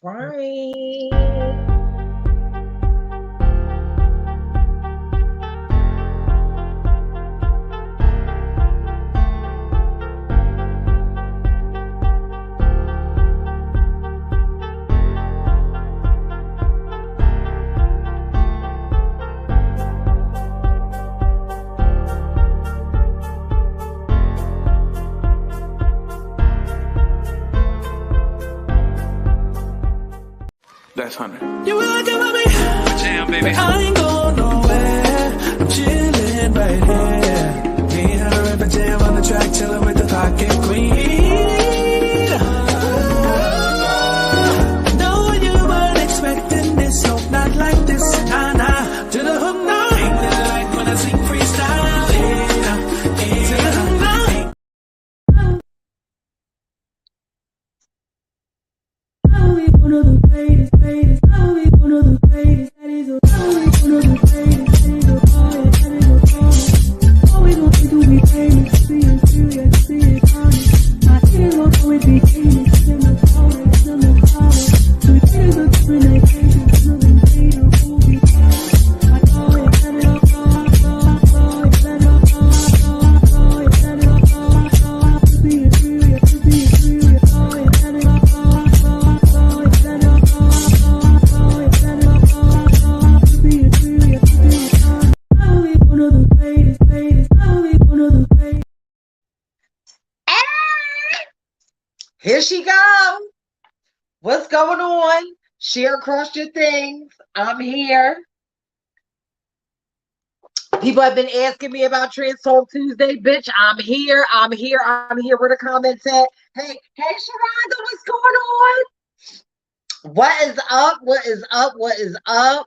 right. That's 100. You will get with me. Jam, baby. I ain't going nowhere. I'm chilling right here. Me and her ever jam on the track, chilling with the pocket queen. No, you weren't expecting this. Hope not like this. Nah, nah. To the hook now. Ain't that like when I sing freestyle? Yeah, yeah. To the hook now. How we one of the greatest, greatest. How we one of the greatest. That is a how we one of the greatest. That is a fire. That is a fire. All we want to do be famous. See it, serious, see it, honest. I hear what always be famous. In the power, in the power. We hear the discrimination. Nothing greater, who be proud. I call it, set it up, call it, set it up, call it, set it up, call it, see it, serious, see it, serious, call it, set it up, call it, set it up, call it, set it up, see it, serious, see it, how we one of the greatest, greatest, how we one of the greatest. Here she goes. What's going on? Share across your things. I'm here. People have been asking me about Trans Talk Tuesday, bitch. I'm here. I'm here. I'm here. Where the comments at? Hey, Sharonda, what's going on? What is up? What is up? What is up?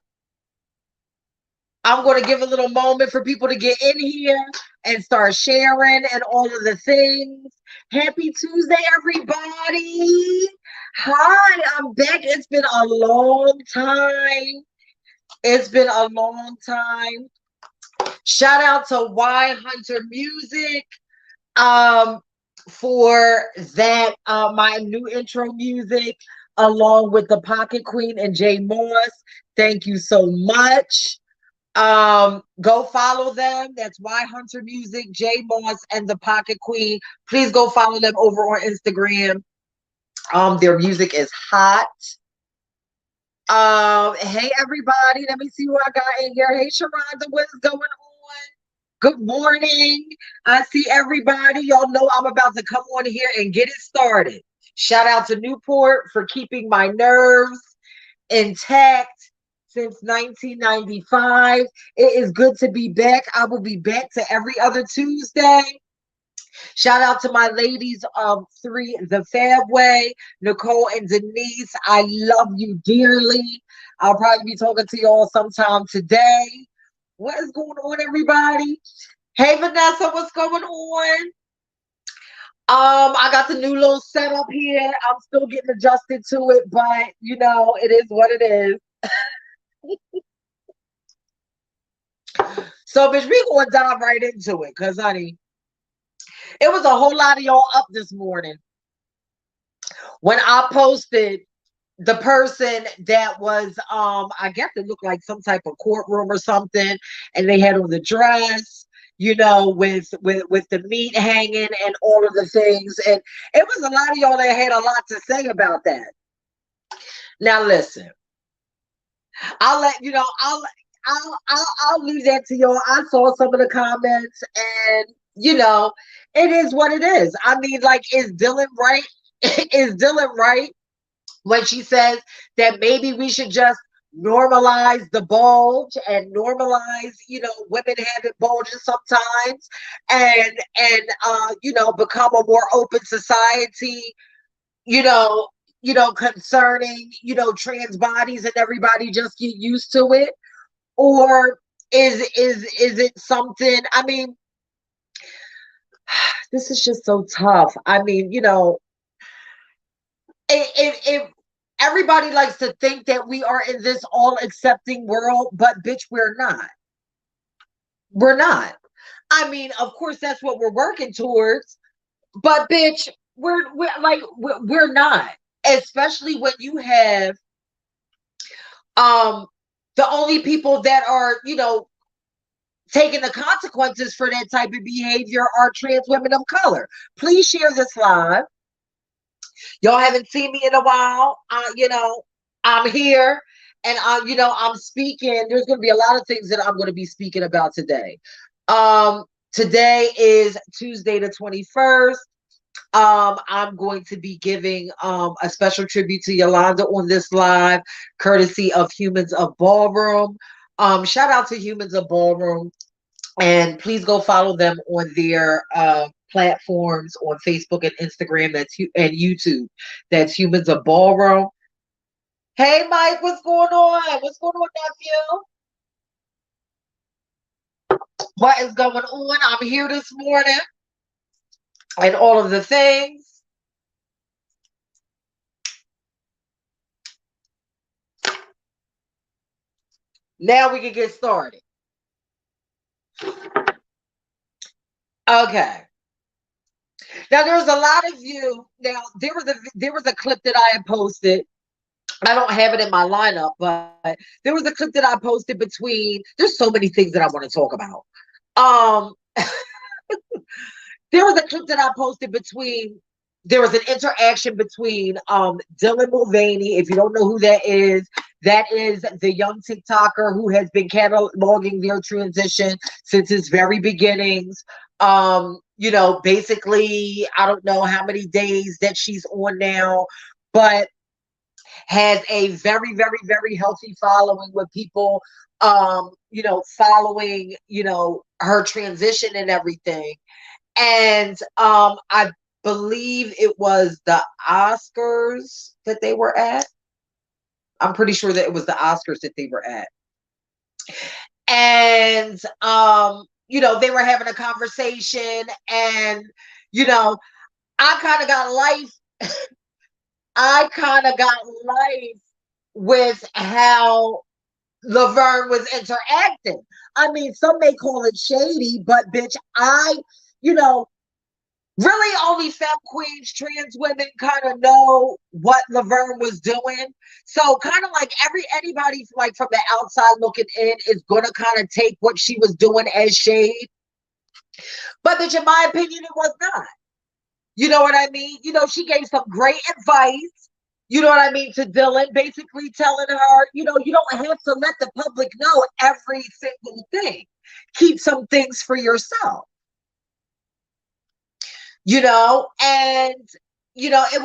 I'm going to give a little moment for people to get in here and start sharing and all of the things. Happy Tuesday, everybody. Hi, I'm back. It's been a long time. It's been a long time. Shout out to Y Hunter Music for that, my new intro music, along with the Pocket Queen and Jay Moss. Thank you so much. Go follow them. That's Y Hunter Music, Jay Moss, and the Pocket Queen. Please go follow them over on Instagram. Their music is hot. Hey everybody, let me see who I got in here. Hey Sharonda, what is going on? Good morning. I see everybody. Y'all know I'm about to come on here and get it started. Shout out to Newport for keeping my nerves intact since 1995. It is good to be back. I will be back to every other Tuesday. Shout out to my ladies of 3 The Fab Way, Nicole and Denise. I love you dearly. I'll probably be talking to y'all sometime today. What is going on, everybody? Hey, Vanessa, what's going on? I got the new little setup here. I'm still getting adjusted to it, but you know, it is what it is. So, bitch, we gonna dive right into it, cause honey, it was a whole lot of y'all up this morning when I posted the person that was, I guess it looked like some type of courtroom or something, and they had on the dress, you know, with the meat hanging and all of the things, and it was a lot of y'all that had a lot to say about that. Now, listen, I'll let you know. I'll leave that to y'all. I saw some of the comments, and you know, it is what it is. I mean, like, is Dylan right? Is Dylan right when she says that maybe we should just normalize the bulge and normalize, you know, women having bulges sometimes, and you know, become a more open society, you know, concerning, you know, trans bodies, and everybody just get used to it? Or is it something? I mean, this is just so tough. I mean, you know, if everybody likes to think that we are in this all accepting world, but bitch, we're not. We're not. I mean, of course, that's what we're working towards, but bitch, we're not. especially when you have the only people that are, taking the consequences for that type of behavior are trans women of color. Please share this live. Y'all haven't seen me in a while. I'm here and I'm speaking. There's going to be a lot of things that I'm going to be speaking about today. Today is Tuesday the 21st. I'm going to be giving a special tribute to Yolanda on this live, courtesy of Humans of Ballroom. Shout out to Humans of Ballroom, and please go follow them on their platforms on Facebook and Instagram. And YouTube. That's Humans of Ballroom. Hey, Mike, what's going on? What's going on, nephew? What is going on? I'm here this morning. And all of the things. Now we can get started. Okay. Now there's a lot of you. Now there was a clip that I had posted. I don't have it in my lineup, but there was a clip that I posted between. There's so many things that I want to talk about. There was a clip that I posted between. There was an interaction between Dylan Mulvaney. If you don't know who that is the young TikToker who has been cataloging their transition since its very beginnings. Basically, I don't know how many days that she's on now, but has a very, very, very healthy following with people, following, her transition and everything. And I believe it was the Oscars that they were at. I'm pretty sure that it was the Oscars that they were at. And, they were having a conversation and, I kind of got life. I kind of got life with how Laverne was interacting. I mean, some may call it shady, but bitch, really only femme queens, trans women kind of know what Laverne was doing. So kind of like anybody like from the outside looking in is gonna kind of take what she was doing as shade. But bitch, in my opinion, it was not. You know what I mean? She gave some great advice, to Dylan, basically telling her, you don't have to let the public know every single thing. Keep some things for yourself. And it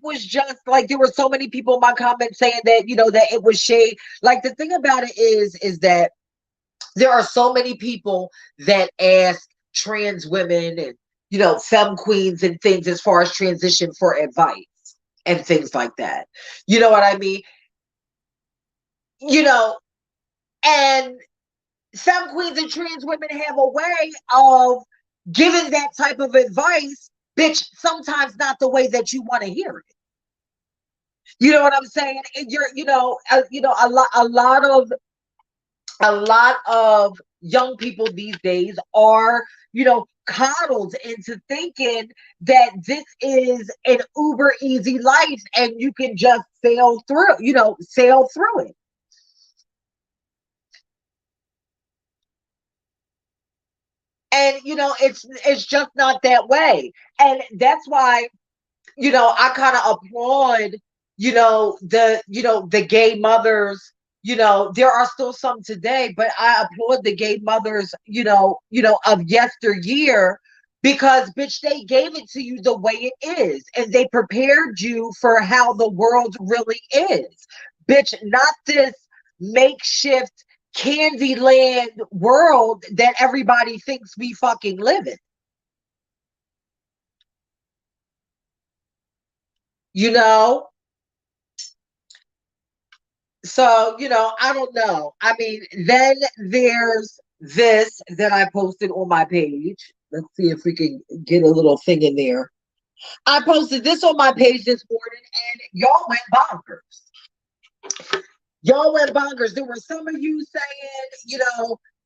was just like there were so many people in my comments saying that that it was shade. Like the thing about it is that there are so many people that ask trans women and femme queens and things as far as transition for advice and things like that. You know what I mean? And femme queens and trans women have a way of giving that type of advice, bitch, sometimes not the way that you want to hear it. You know what I'm saying? And a lot of young people these days are, coddled into thinking that this is an uber easy life and you can just sail through it. And it's just not that way. And that's why, I kind of applaud, the gay mothers. There are still some today, but I applaud the gay mothers, of yesteryear, because bitch, they gave it to you the way it is, and they prepared you for how the world really is. Bitch, not this makeshift Candyland world that everybody thinks we fucking live in. So, I don't know. I mean, then there's this that I posted on my page. Let's see if we can get a little thing in there. I posted this on my page this morning and y'all went bonkers. Y'all went bonkers. There were some of you saying,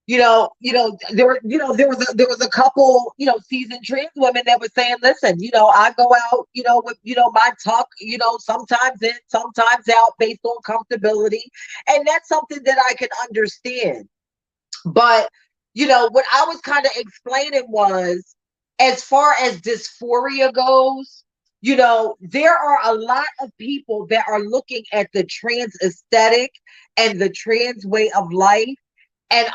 There was a couple, seasoned trans women that were saying, listen, I go out, with, my tuck, sometimes in, sometimes out based on comfortability. And that's something that I can understand. But, what I was kind of explaining was, as far as dysphoria goes, there are a lot of people that are looking at the trans aesthetic and the trans way of life and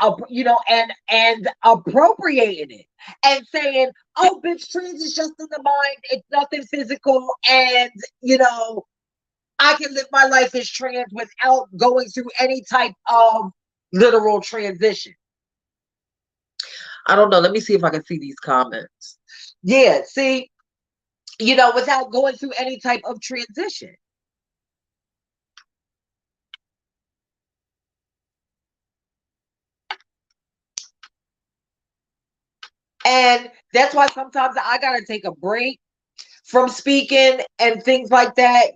and appropriating it and saying, oh, bitch, trans is just in the mind, it's nothing physical, and I can live my life as trans without going through any type of literal transition. I don't know, let me see if I can see these comments. Yeah, see, without going through any type of transition. And that's why sometimes I gotta take a break from speaking and things like that,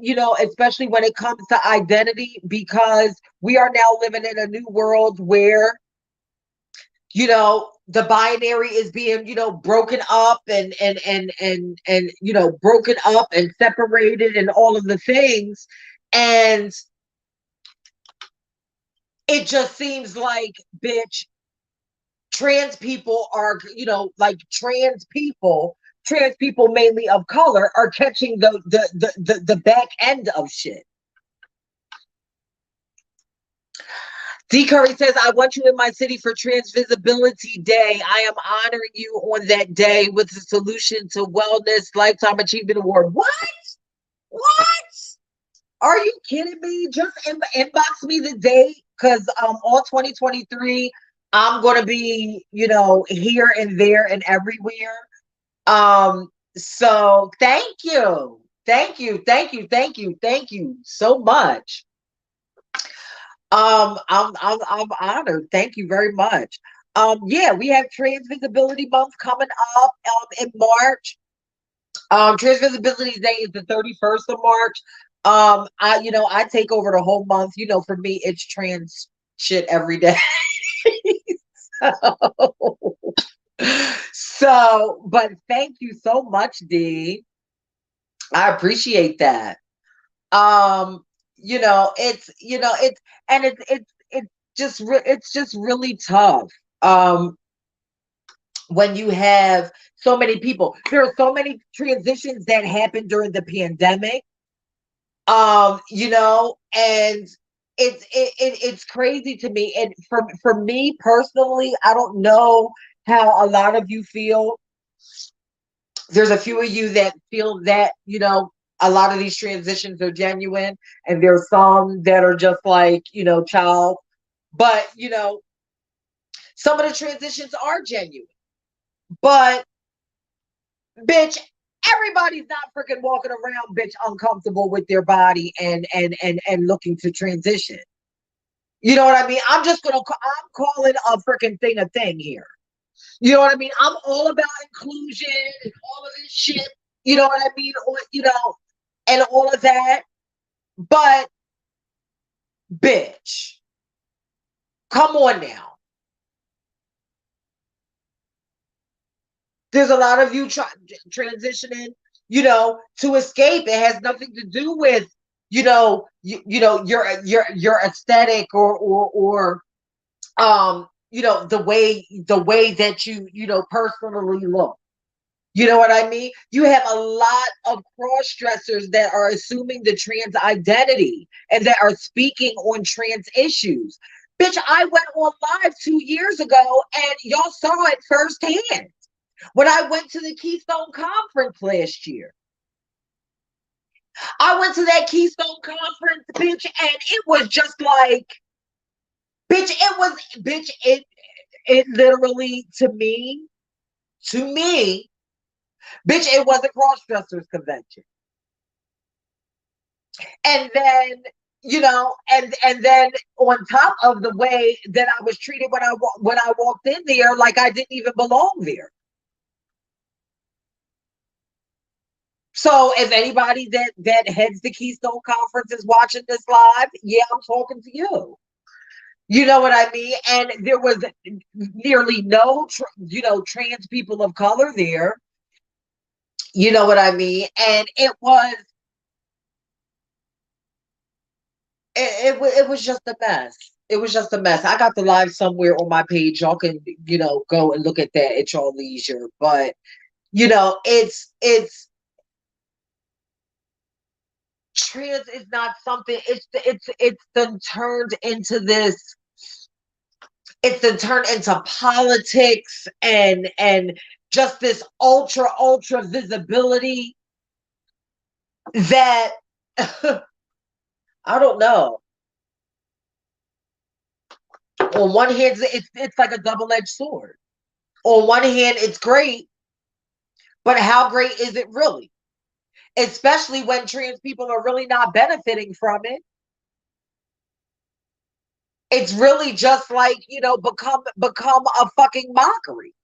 especially when it comes to identity, because we are now living in a new world where, the binary is being, broken up and broken up and separated and all of the things. And it just seems like, bitch, trans people are, like trans people mainly of color are catching the back end of shit. D. Curry says, I want you in my city for Trans Visibility Day. I am honoring you on that day with the Solution to Wellness Lifetime Achievement Award. What? Are you kidding me? Just inbox me the date, because all 2023, I'm going to be, here and there and everywhere. So thank you so much. I'm honored. Thank you very much. Yeah, we have Trans Visibility Month coming up in March. Trans Visibility Day is the 31st of March. I take over the whole month. For me, it's trans shit every day. But thank you so much, D. I appreciate that. It's just really tough. When you have so many people, there are so many transitions that happened during the pandemic. And it's crazy to me. And for me personally, I don't know how a lot of you feel. There's a few of you that feel that, a lot of these transitions are genuine, and there's some that are just like, child. But, some of the transitions are genuine. But, bitch, everybody's not freaking walking around, bitch, uncomfortable with their body and looking to transition. You know what I mean? I'm calling a freaking thing a thing here. You know what I mean? I'm all about inclusion and all of this shit. You know what I mean? And all of that. But, bitch, come on now. There's a lot of you transitioning, to escape. It has nothing to do with, your aesthetic or the way that you personally look. You know what I mean? You have a lot of cross-dressers that are assuming the trans identity and that are speaking on trans issues. Bitch, I went on live 2 years ago and y'all saw it firsthand when I went to the Keystone Conference last year. I went to that Keystone Conference, bitch, and it was just like, bitch, it literally, to me, bitch, it was a cross-dressers convention. And then, and then on top of the way that I was treated when I walked in there, like I didn't even belong there. So if anybody that heads the Keystone Conference is watching this live, yeah, I'm talking to you. You know what I mean? And there was nearly no, trans people of color there. You know what I mean? And it was just a mess. It was just a mess. I got the live somewhere on my page. Y'all can, go and look at that at your leisure. But, it's trans is not something, it's then turned into this, it's then turned into politics and just this ultra visibility that I don't know. On one hand, it's like a double-edged sword. On one hand, it's great, but how great is it really? Especially when trans people are really not benefiting from it. It's really just like, become a fucking mockery.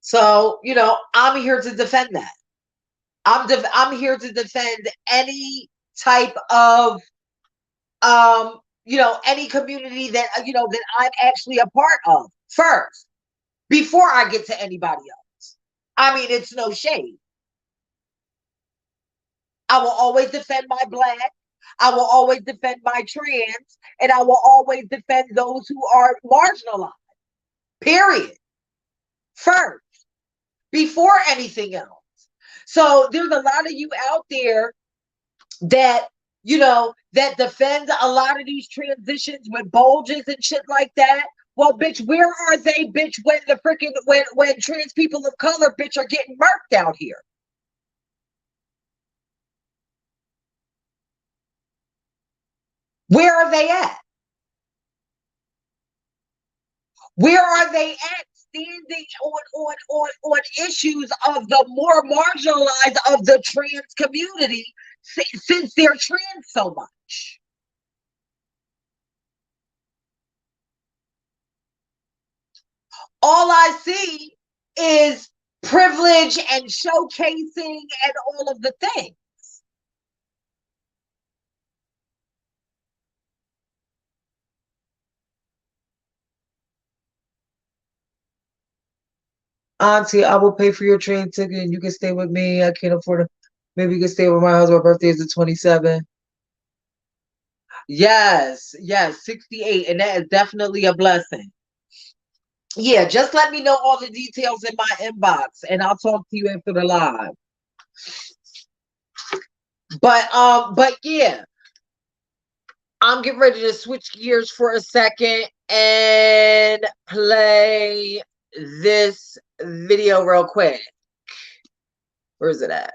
So, I'm here to defend that. I'm here to defend any type of any community that that I'm actually a part of first before I get to anybody else. I mean, it's no shade. I will always defend my Black. I will always defend my trans, and I will always defend those who are marginalized. Period. First, before anything else. So there's a lot of you out there that that defend a lot of these transitions with bulges and shit like that. Well, bitch, where are they, bitch, when the freaking when trans people of color, bitch, are getting murked out here? Where are they at? Where are they at standing on issues of the more marginalized of the trans community since they're trans so much? All I see is privilege and showcasing and all of the things. Auntie, I will pay for your train ticket and you can stay with me. I can't afford it. Maybe you can stay with my husband. My birthday is the 27th. Yes, 68. And that is definitely a blessing. Yeah, just let me know all the details in my inbox and I'll talk to you after the live. But yeah, I'm getting ready to switch gears for a second and play this video real quick. Where is it at?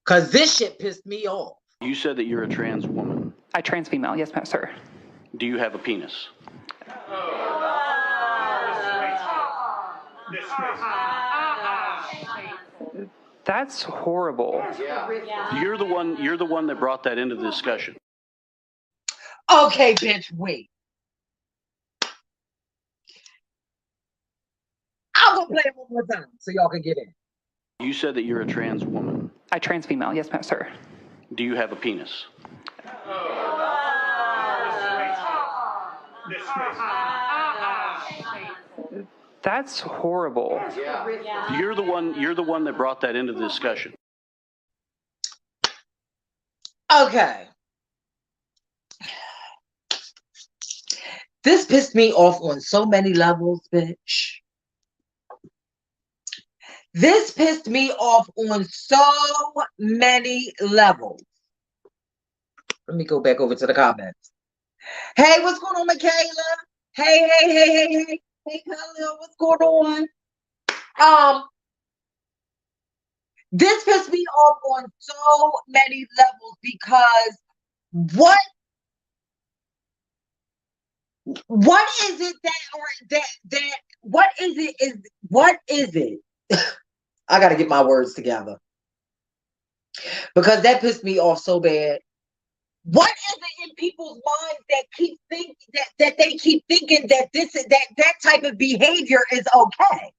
Because this shit pissed me off. You said that you're a trans woman. I trans female, yes, ma'am, sir. Do you have a penis? That's horrible. You're the one that brought that into the discussion. Okay, bitch, wait. I'll go play it one more time so y'all can get in. You said that you're a trans woman. I trans female, yes, ma'am, sir. Do you have a penis? That's horrible. You're the one that brought that into the discussion. Okay. This pissed me off on so many levels, bitch. This pissed me off on so many levels. Let me go back over to the comments. Hey, what's going on, Michaela? Hey. Hey, Khalil, what's going on? This pissed me off on so many levels because what is it what is it? I gotta get my words together. Because that pissed me off so bad. What is it in people's minds that keep thinking that they keep thinking that that type of behavior is okay?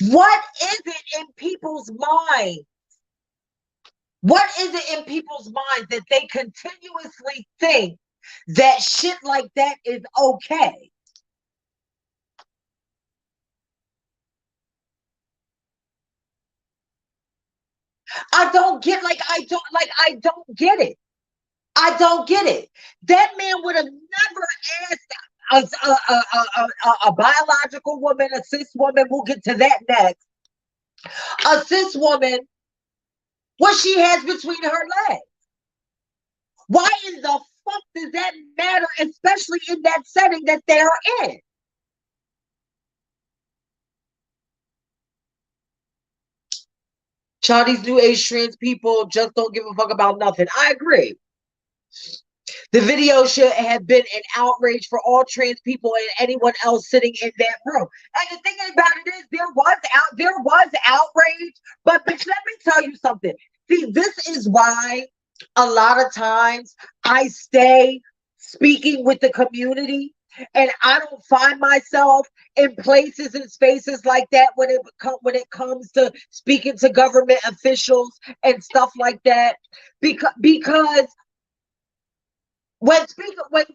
What is it in people's minds? What is it in people's minds that they continuously think that shit like that is okay? I don't get get it. I don't get it. That man would have never asked a biological woman, a cis woman, we'll get to that next, a cis woman, what she has between her legs. Why in the fuck does that matter, especially in that setting that they're in? Child, these new age trans people just don't give a fuck about nothing. I agree. The video should have been an outrage for all trans people and anyone else sitting in that room. And the thing about it is, there was outrage, but bitch, let me tell you something. See, this is why a lot of times I stay speaking with the community, and I don't find myself in places and spaces like that when it comes to speaking to government officials and stuff like that, because when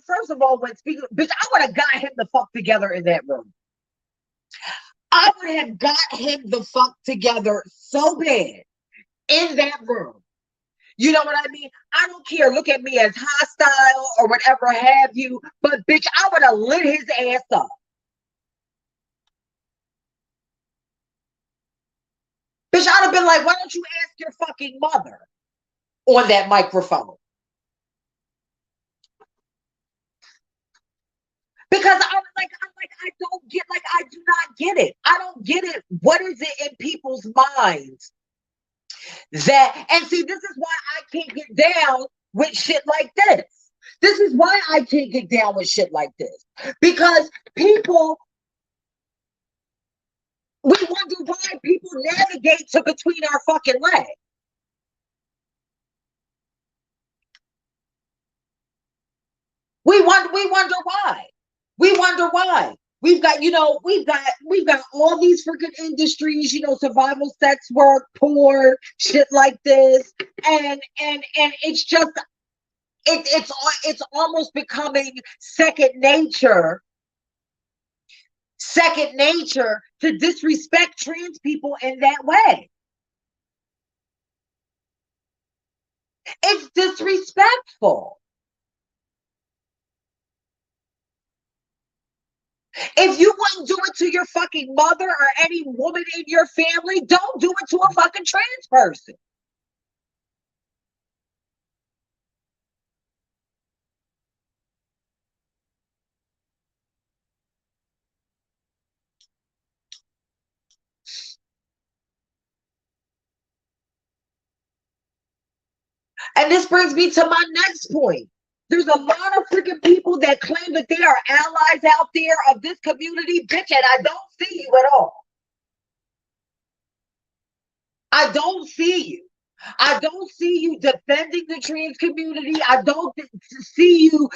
first of all, bitch, I would have got him the fuck together in that room. I would have got him the fuck together so bad in that room. You know what I mean? I don't care. Look at me as hostile or whatever have you, but bitch, I would have lit his ass up. Bitch, I'd have been like, why don't you ask your fucking mother on that microphone? Because I don't get, I do not get it. I don't get it. What is it in people's minds that, and see, this is why I can't get down with shit like this. This is why I can't get down with shit like this. Because people, we wonder why people navigate to between our fucking legs. We wonder why. We wonder why. We've got all these freaking industries, survival sex work, porn, shit like this. And it's just it's almost becoming second nature to disrespect trans people in that way. It's disrespectful. If you wouldn't do it to your fucking mother or any woman in your family, don't do it to a fucking trans person. And this brings me to my next point. There's a lot of freaking people that claim that they are allies out there of this community, bitch, and I don't see you at all. I don't see you. I don't see you defending the trans community. I don't see you,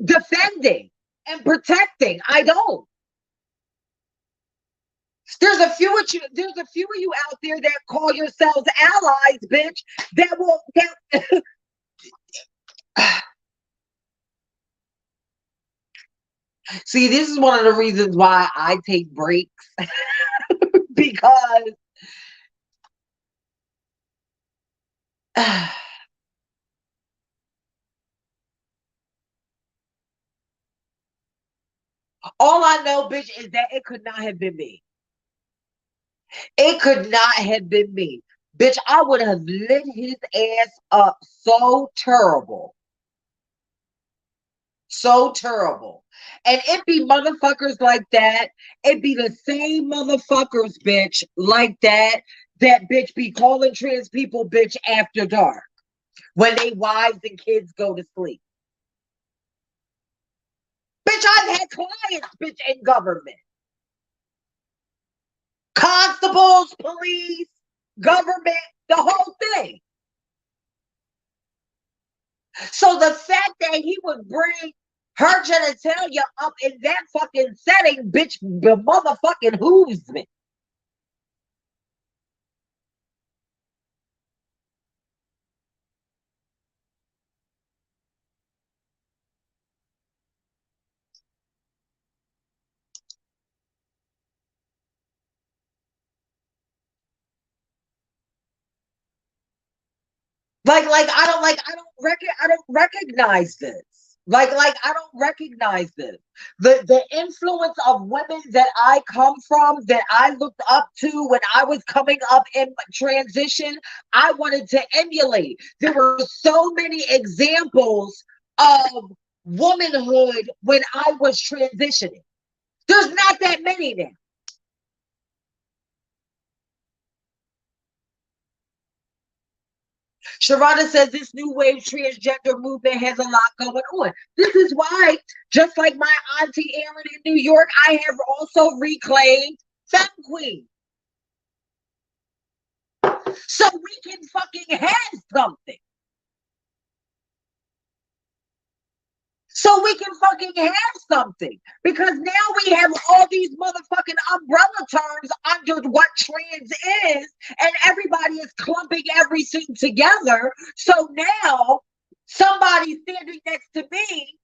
defending and protecting. I don't. There's a few of you out there that call yourselves allies, bitch, that will See, this is one of the reasons why I take breaks. Because all I know, bitch, is that it could not have been me. It could not have been me. Bitch, I would have lit his ass up so terrible. So terrible. And it be motherfuckers like that. It be the same motherfuckers, bitch, like that bitch be calling trans people bitch after dark when they wives and kids go to sleep. Bitch, I've had clients, bitch, in government. Constables, police, government, the whole thing. So the fact that he would bring her genitalia up in that fucking setting, bitch, the motherfucking hooves me. I don't recognize this. I don't recognize this. The influence of women that I come from, that I looked up to when I was coming up in transition, I wanted to emulate. There were so many examples of womanhood when I was transitioning. There's not that many now. Sharada says this new wave transgender movement has a lot going on. This is why, just like my auntie Erin in New York, I have also reclaimed Femme Queen. So we can fucking have something. So we can fucking have something. Because now we have all these motherfucking umbrella terms under what trans is, and everybody is clumping everything together. So now somebody standing next to me,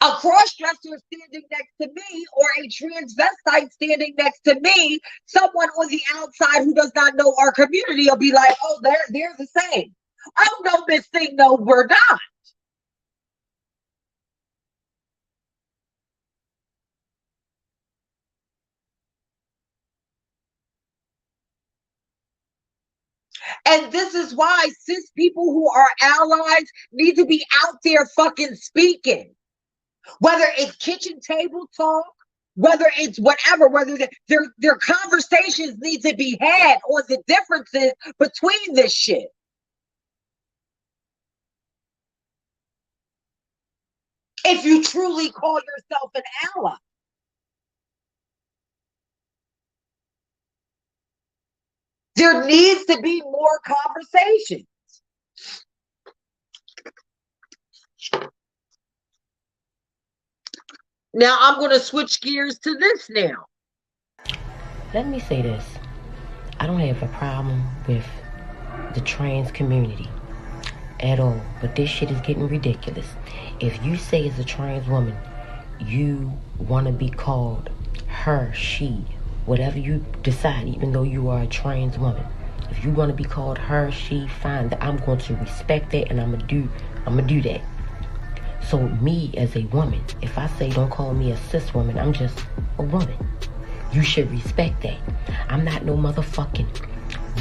a cross-dresser standing next to me, or a transvestite standing next to me, someone on the outside who does not know our community will be like, oh, they're the same. Oh, no, Miss Thing, no, we're not. And this is why cis people who are allies need to be out there fucking speaking. Whether it's kitchen table talk, whether it's whatever, whether their conversations need to be had on the differences between this shit. If you truly call yourself an ally. There needs to be more conversations. Now I'm going to switch gears to this now. Let me say this. I don't have a problem with the trans community at all, but this shit is getting ridiculous. If you say as a trans woman, you want to be called her, she, whatever you decide, even though you are a trans woman, if you want to be called her, she, fine. I'm going to respect that, and I'm gonna do that. So me as a woman, if I say don't call me a cis woman, I'm just a woman. You should respect that. I'm not no motherfucking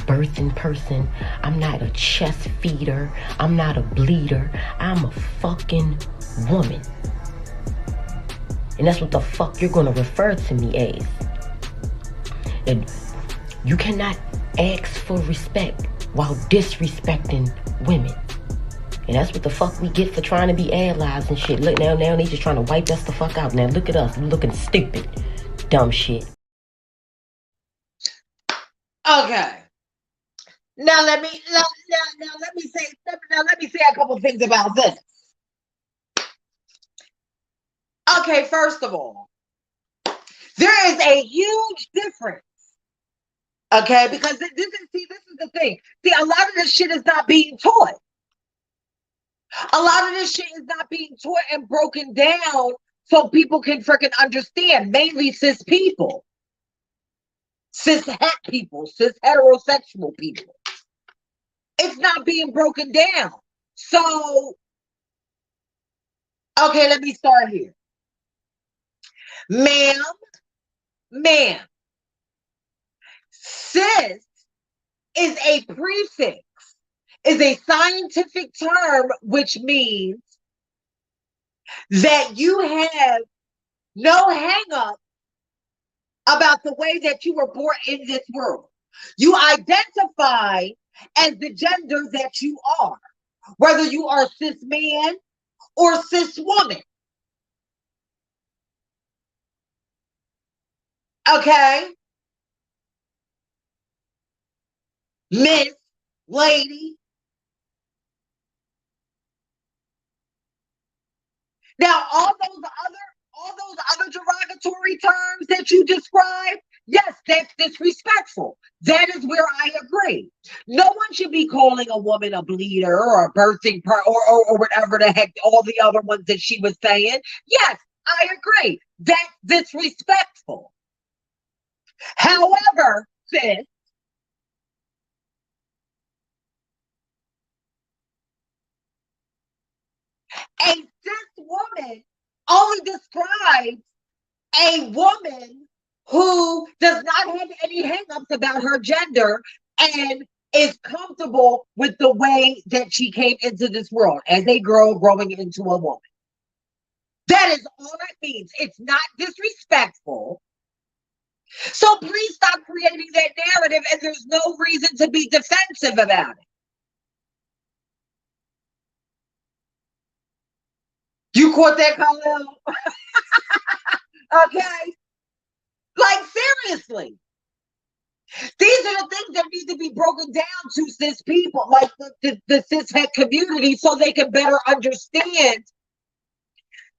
birthing person. I'm not a chest feeder. I'm not a bleeder. I'm a fucking woman. And that's what the fuck you're gonna refer to me as. And you cannot ask for respect while disrespecting women. And that's what the fuck we get for trying to be allies and shit. Look, now they just trying to wipe us the fuck out. Now look at us, looking stupid. Dumb shit. Okay. Now let me say a couple things about this. Okay, first of all, there is a huge difference. Okay, because this is the thing. See, a lot of this shit is not being taught. A lot of this shit is not being taught and broken down so people can freaking understand, mainly cis people. Cis het people, cis heterosexual people. It's not being broken down. So, okay, let me start here. Ma'am, cis is a prefix, is a scientific term, which means that you have no hang up about the way that you were born in this world. You identify as the gender that you are, whether you are cis man or cis woman. Okay? Miss, lady. Now, all those other derogatory terms that you described, yes, that's disrespectful. That is where I agree. No one should be calling a woman a bleeder or a birthing or whatever the heck, all the other ones that she was saying. Yes, I agree. That's disrespectful. However, sis, A cis woman only describes a woman who does not have any hangups about her gender and is comfortable with the way that she came into this world as a girl growing into a woman. That is all it means. It's not disrespectful. So please stop creating that narrative, and there's no reason to be defensive about it. You caught that, Khalil? Okay. Like, seriously. These are the things that need to be broken down to cis people, like the cishet community, so they can better understand,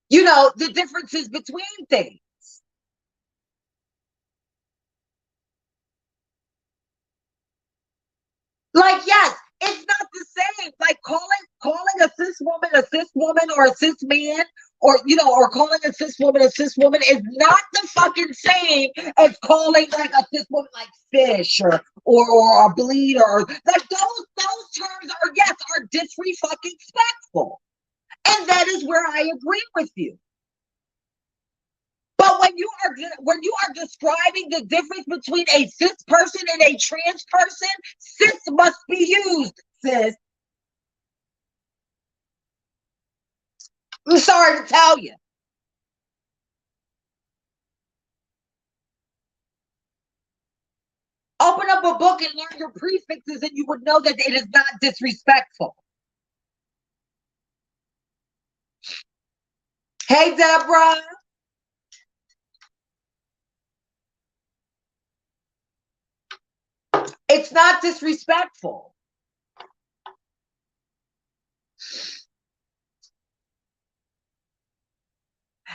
you know, the differences between things. Like, yes, it's not the same. Like calling a cis woman or a cis man, or you know, or calling a cis woman is not the fucking same as calling like a cis woman like fish or a bleeder, or like those terms are, yes, are disrespectful. And that is where I agree with you. But when you are describing the difference between a cis person and a trans person, cis must be used, sis. I'm sorry to tell you. Open up a book and learn your prefixes, and you would know that it is not disrespectful. Hey, Deborah. It's not disrespectful.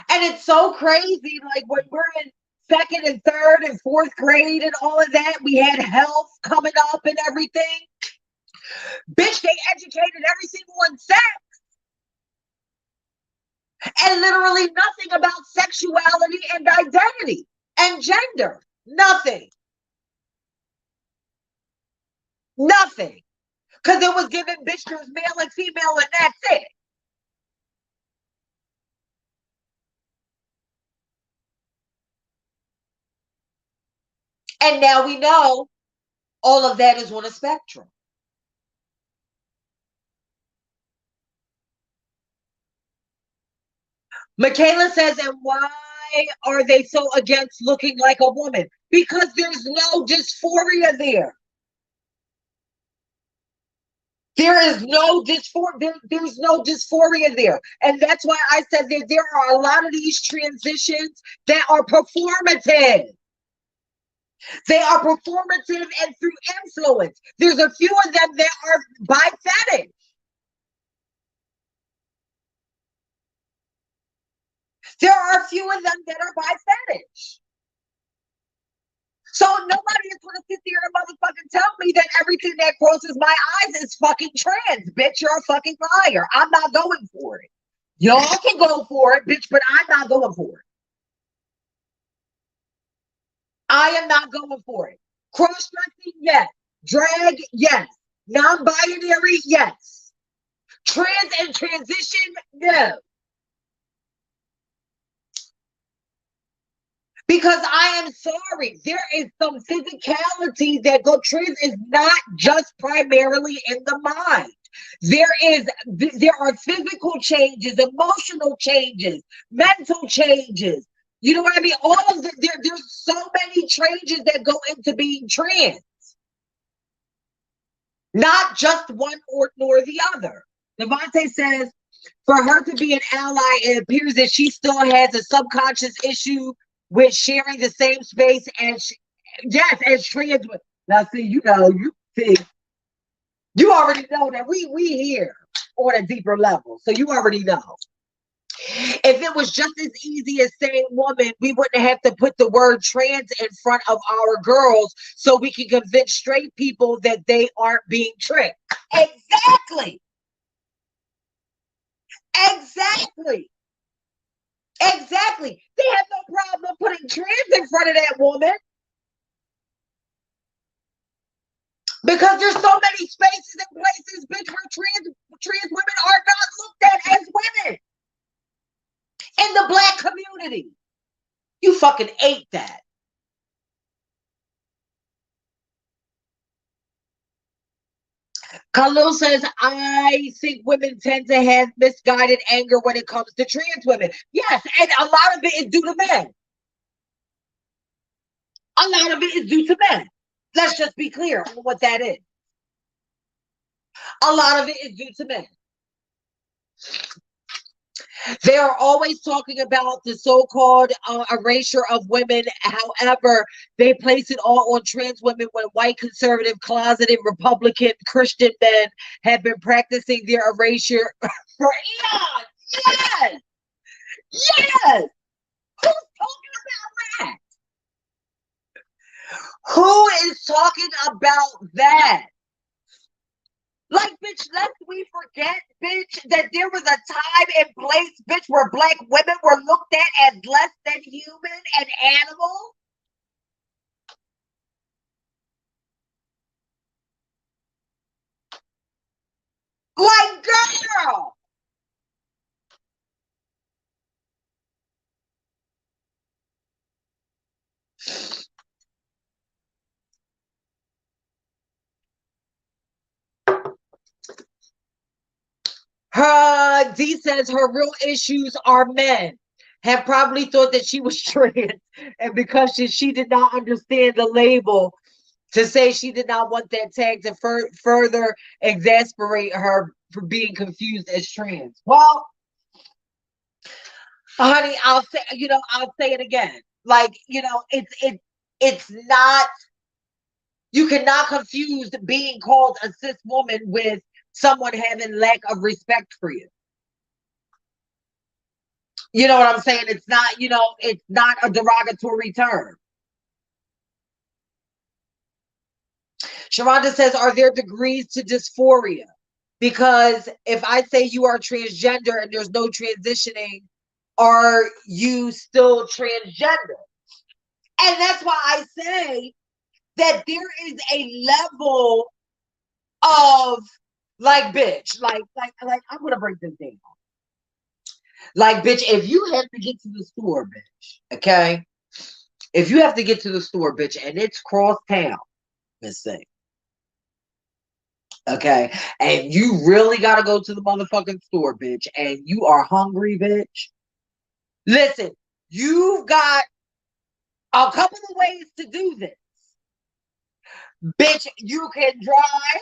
And it's so crazy, like when we're in second and third and fourth grade and all of that, we had health coming up and everything. Bitch, they educated every single one sex. And literally nothing about sexuality and identity and gender. Nothing. Nothing. Because it was given bitch, there's male and female, and that's it. And now we know all of that is on a spectrum. Michaela says, and why are they so against looking like a woman? Because there's no dysphoria there. There is no there's no dysphoria there. And that's why I said that there are a lot of these transitions that are performative. They are performative and through influence. There's a few of them that are by fetish. There are a few of them that are by fetish. So nobody is going to sit there and motherfucking tell me that everything that crosses my eyes is fucking trans. Bitch, you're a fucking liar. I'm not going for it. Y'all can go for it, bitch, but I'm not going for it. I am not going for it. Cross-dressing, yes. Drag, yes. Non-binary, yes. Trans and transition, no. Because I am sorry, there is some physicality that trans is not just primarily in the mind. There are physical changes, emotional changes, mental changes. You know what I mean? All of there's so many changes that go into being trans. Not just one nor the other. Devontae says, for her to be an ally, it appears that she still has a subconscious issue with sharing the same space as trans. Now, see, you already know that we here on a deeper level, so you already know. If it was just as easy as saying woman, we wouldn't have to put the word trans in front of our girls so we can convince straight people that they aren't being tricked. Exactly. They have no problem putting trans in front of that woman. Because there's so many spaces and places, bitch, where trans women are not looked at as women in the Black community. You fucking ate that. Khalil says, I think women tend to have misguided anger when it comes to trans women. Yes, and a lot of it is due to men. A lot of it is due to men. Let's just be clear on what that is. A lot of it is due to men. They are always talking about the so-called erasure of women. However, they place it all on trans women when white, conservative, closeted, Republican, Christian men have been practicing their erasure for eons. Yes! Yes! Who's talking about that? Who is talking about that? Like, bitch, lest we forget, bitch, that there was a time and place, bitch, where Black women were looked at as less than human and animal. Like, girl. D says her real issues are men have probably thought that she was trans, and because she did not understand the label, to say she did not want that tag to further exasperate her for being confused as trans. Well, honey, I'll say it again. Like, it's not. You cannot confuse being called a cis woman with someone having lack of respect for you. You know what I'm saying? It's not, it's not a derogatory term. Sharonda says, are there degrees to dysphoria? Because if I say you are transgender and there's no transitioning, are you still transgender? And that's why I say that there is a level of like, bitch, like I'm gonna break this down. Like, bitch, if you have to get to the store, bitch, okay? If you have to get to the store, bitch, and it's cross town, Miss Thing, okay? And you really gotta go to the motherfucking store, bitch, and you are hungry, bitch. Listen, you've got a couple of ways to do this. Bitch, you can drive.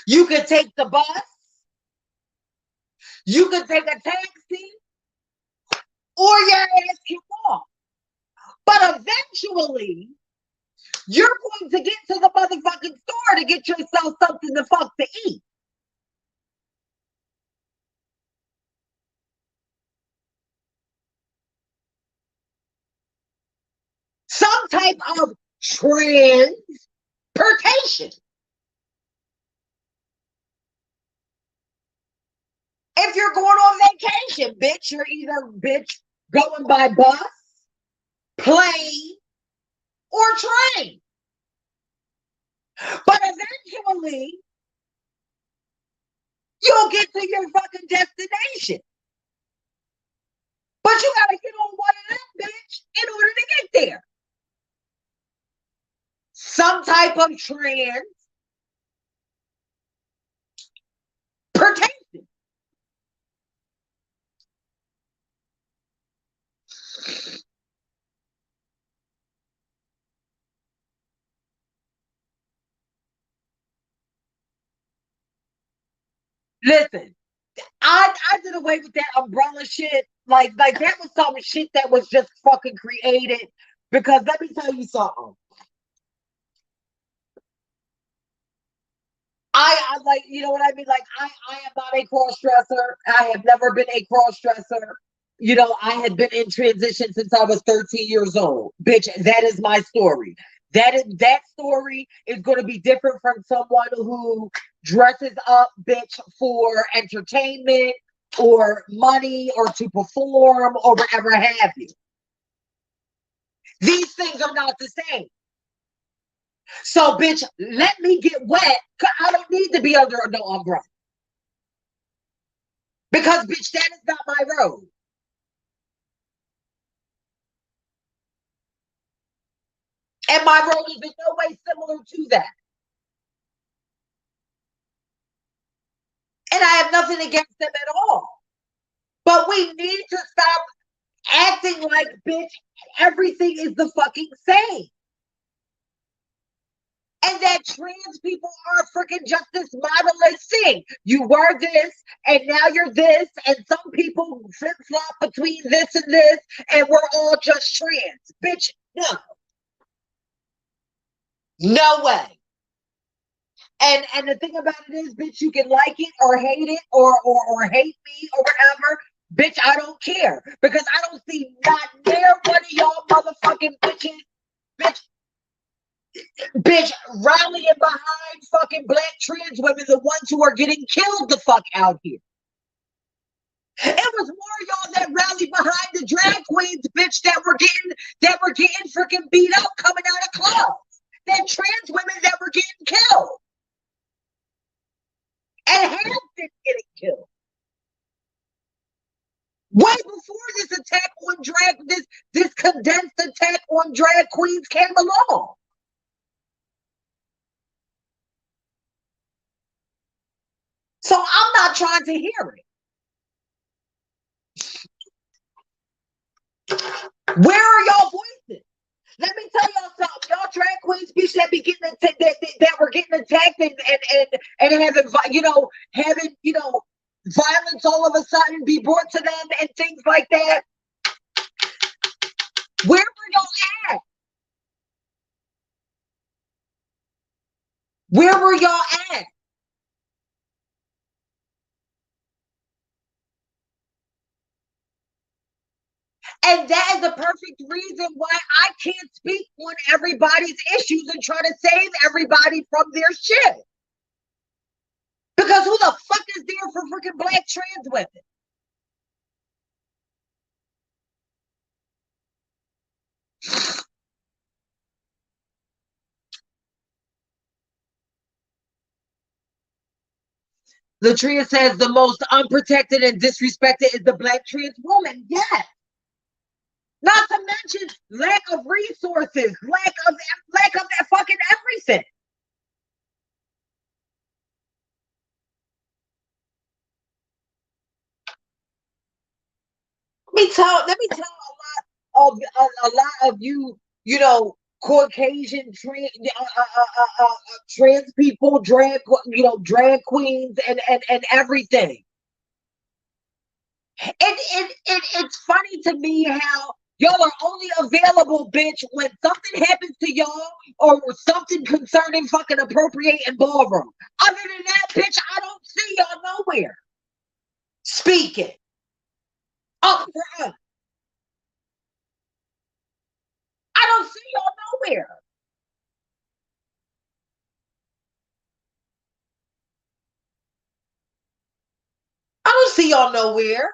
You can take the bus. You can take a taxi. Or your ass can walk. But eventually, you're going to get to the motherfucking store to get yourself something to fuck to eat. Some type of transportation. If you're going on vacation, bitch, you're either, bitch, going by bus, plane, or train. But eventually, you'll get to your fucking destination. But you gotta get on one of them, bitch, in order to get there. Some type of transportation. Listen, I did away with that umbrella shit. Like that was some shit that was just fucking created. Because let me tell you something. I like, you know what I mean? Like, I am not a cross-dresser. I have never been a cross-dresser. I had been in transition since I was 13 years old. Bitch, that is my story. That story is going to be different from someone who dresses up, bitch, for entertainment or money or to perform or whatever have you. These things are not the same. So, bitch, let me get wet, 'cause I don't need to be under no umbrella. Because, bitch, that is not my road. And my road is in no way similar to that. And I have nothing against them at all. But we need to stop acting like, bitch, everything is the fucking same. And that trans people are freaking just this monolith thing. You were this, and now you're this, and some people flip-flop between this and this, and we're all just trans. Bitch, no. No way. And the thing about it is, bitch, you can like it or hate it or hate me or whatever. Bitch, I don't care. Because I don't see not near one of y'all motherfucking bitches, bitch, rallying behind fucking black trans women, the ones who are getting killed the fuck out here. It was more y'all that rallied behind the drag queens, bitch, that were getting freaking beat up coming out of clubs. Than trans women that were getting killed. And have been getting killed. Way before this attack on drag, this condensed attack on drag queens came along. So I'm not trying to hear it. Where are y'all voices? Let me tell y'all something. Y'all drag queens, bitch, that be getting that were getting attacked and having violence all of a sudden be brought to them and things like that. Where were y'all at? Where were y'all at? And that is a perfect reason why I can't speak on everybody's issues and try to save everybody from their shit. Because who the fuck is there for freaking black trans women? Latria says the most unprotected and disrespected is the black trans woman. Yes. Not to mention lack of resources, lack of that fucking everything. Let me tell a lot of you, Caucasian trans people, drag queens and everything. It's funny to me how y'all are only available, bitch, when something happens to y'all or something concerning fucking appropriate and ballroom. Other than that, bitch, I don't see y'all nowhere speaking up for us. I don't see y'all nowhere. I don't see y'all nowhere.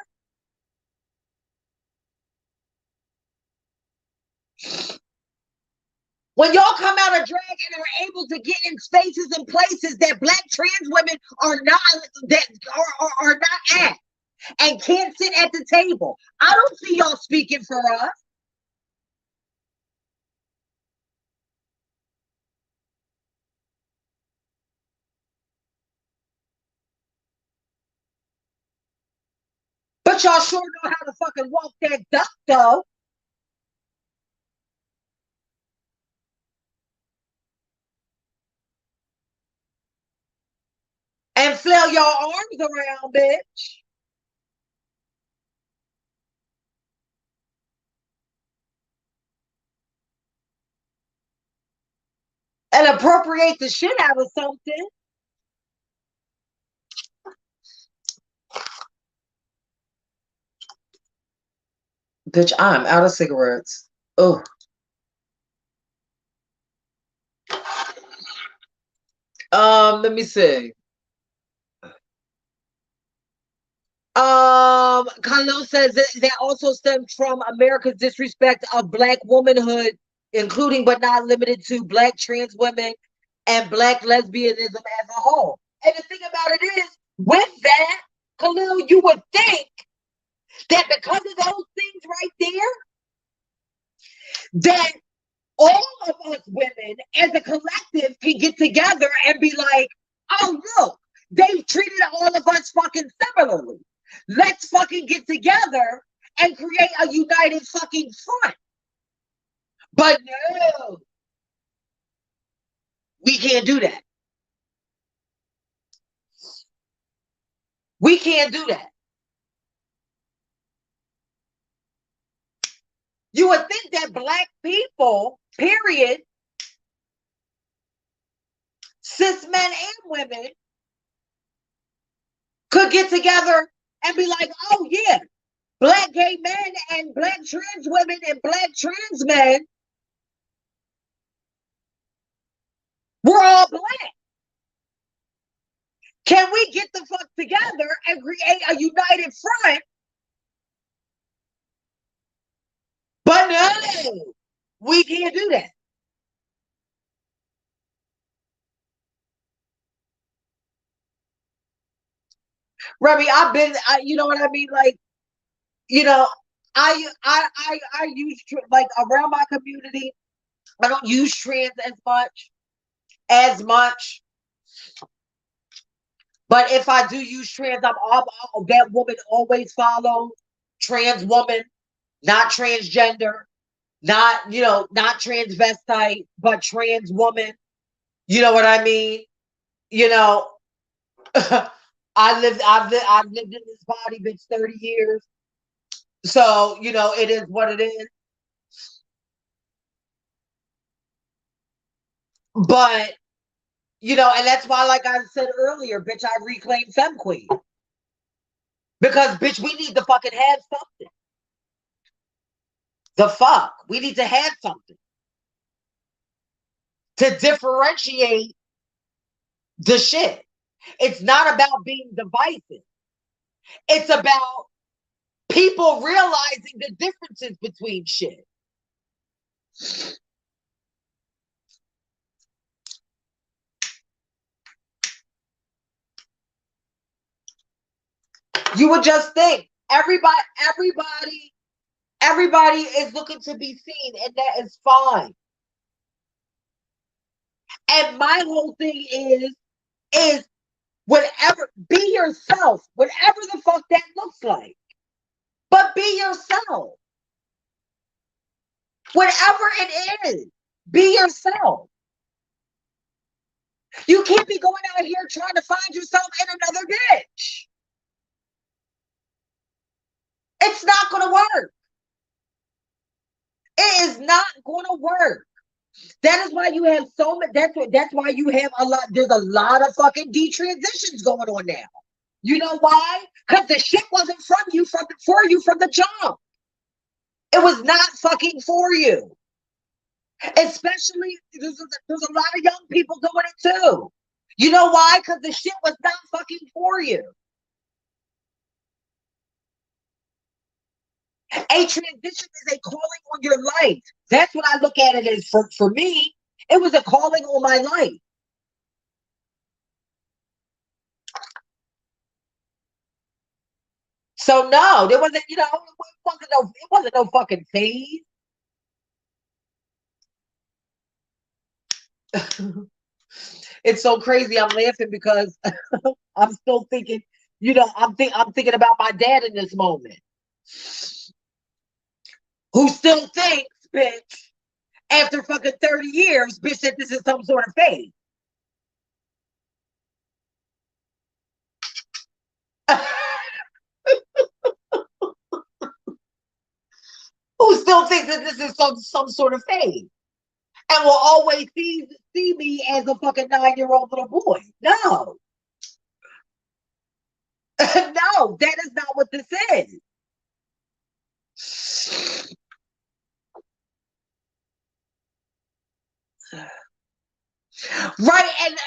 When y'all come out of drag and are able to get in spaces and places that black trans women are not at and can't sit at the table, I don't see y'all speaking for us. But y'all sure know how to fucking walk that duck, though. And flail your arms around, bitch. And appropriate the shit out of something. Bitch, I'm out of cigarettes. Oh. Let me see. Carlos says that also stems from America's disrespect of black womanhood including but not limited to Black trans women and Black lesbianism as a whole. And the thing about it is, with that, Khalil, you would think that because of those things right there, that all of us women as a collective can get together and be like, oh, look, they've treated all of us fucking similarly. Let's fucking get together and create a united fucking front. But no, we can't do that. We can't do that. You would think that Black people, period, cis men and women, could get together and be like, oh yeah, Black gay men and Black trans women and Black trans men, we're all Black. Can we get the fuck together and create a united front? But no, we can't do that. Remy, you know what I mean? Like, you know, I use, like, around my community, I don't use trans as much. But if I do use trans, that woman always follow trans woman, not transgender, not transvestite, but trans woman. You know what I mean? You know, I've lived in this body, bitch, 30 years. So, you know, it is what it is. But, you know, and that's why, like I said earlier, bitch, I reclaim Femme Queen. Because, bitch, we need to fucking have something. The fuck? We need to have something to differentiate the shit. It's not about being divisive. It's about people realizing the differences between shit. You would just think everybody is looking to be seen, and that is fine. And my whole thing is whatever, be yourself, whatever the fuck that looks like. But be yourself. Whatever it is, be yourself. You can't be going out here trying to find yourself in another bitch. It's not going to work. It is not going to work. That is why you have so much. That's why you have a lot. There's a lot of fucking detransitions going on now. You know why? Because the shit wasn't for you from the jump. It was not fucking for you. Especially there's a lot of young people doing it too. You know why? Because the shit was not fucking for you. A transition is a calling on your life. That's what I look at it as. For me, it was a calling on my life. So no, there wasn't, you know, it wasn't no fucking phase. It's so crazy. I'm laughing because I'm still thinking, you know, I'm thinking about my dad in this moment, who still thinks, bitch, after fucking 30 years, bitch, that this is some sort of phase. Who still thinks that this is some sort of phase, and will always see me as a fucking 9-year-old little boy. No. No, that is not what this is. Right, and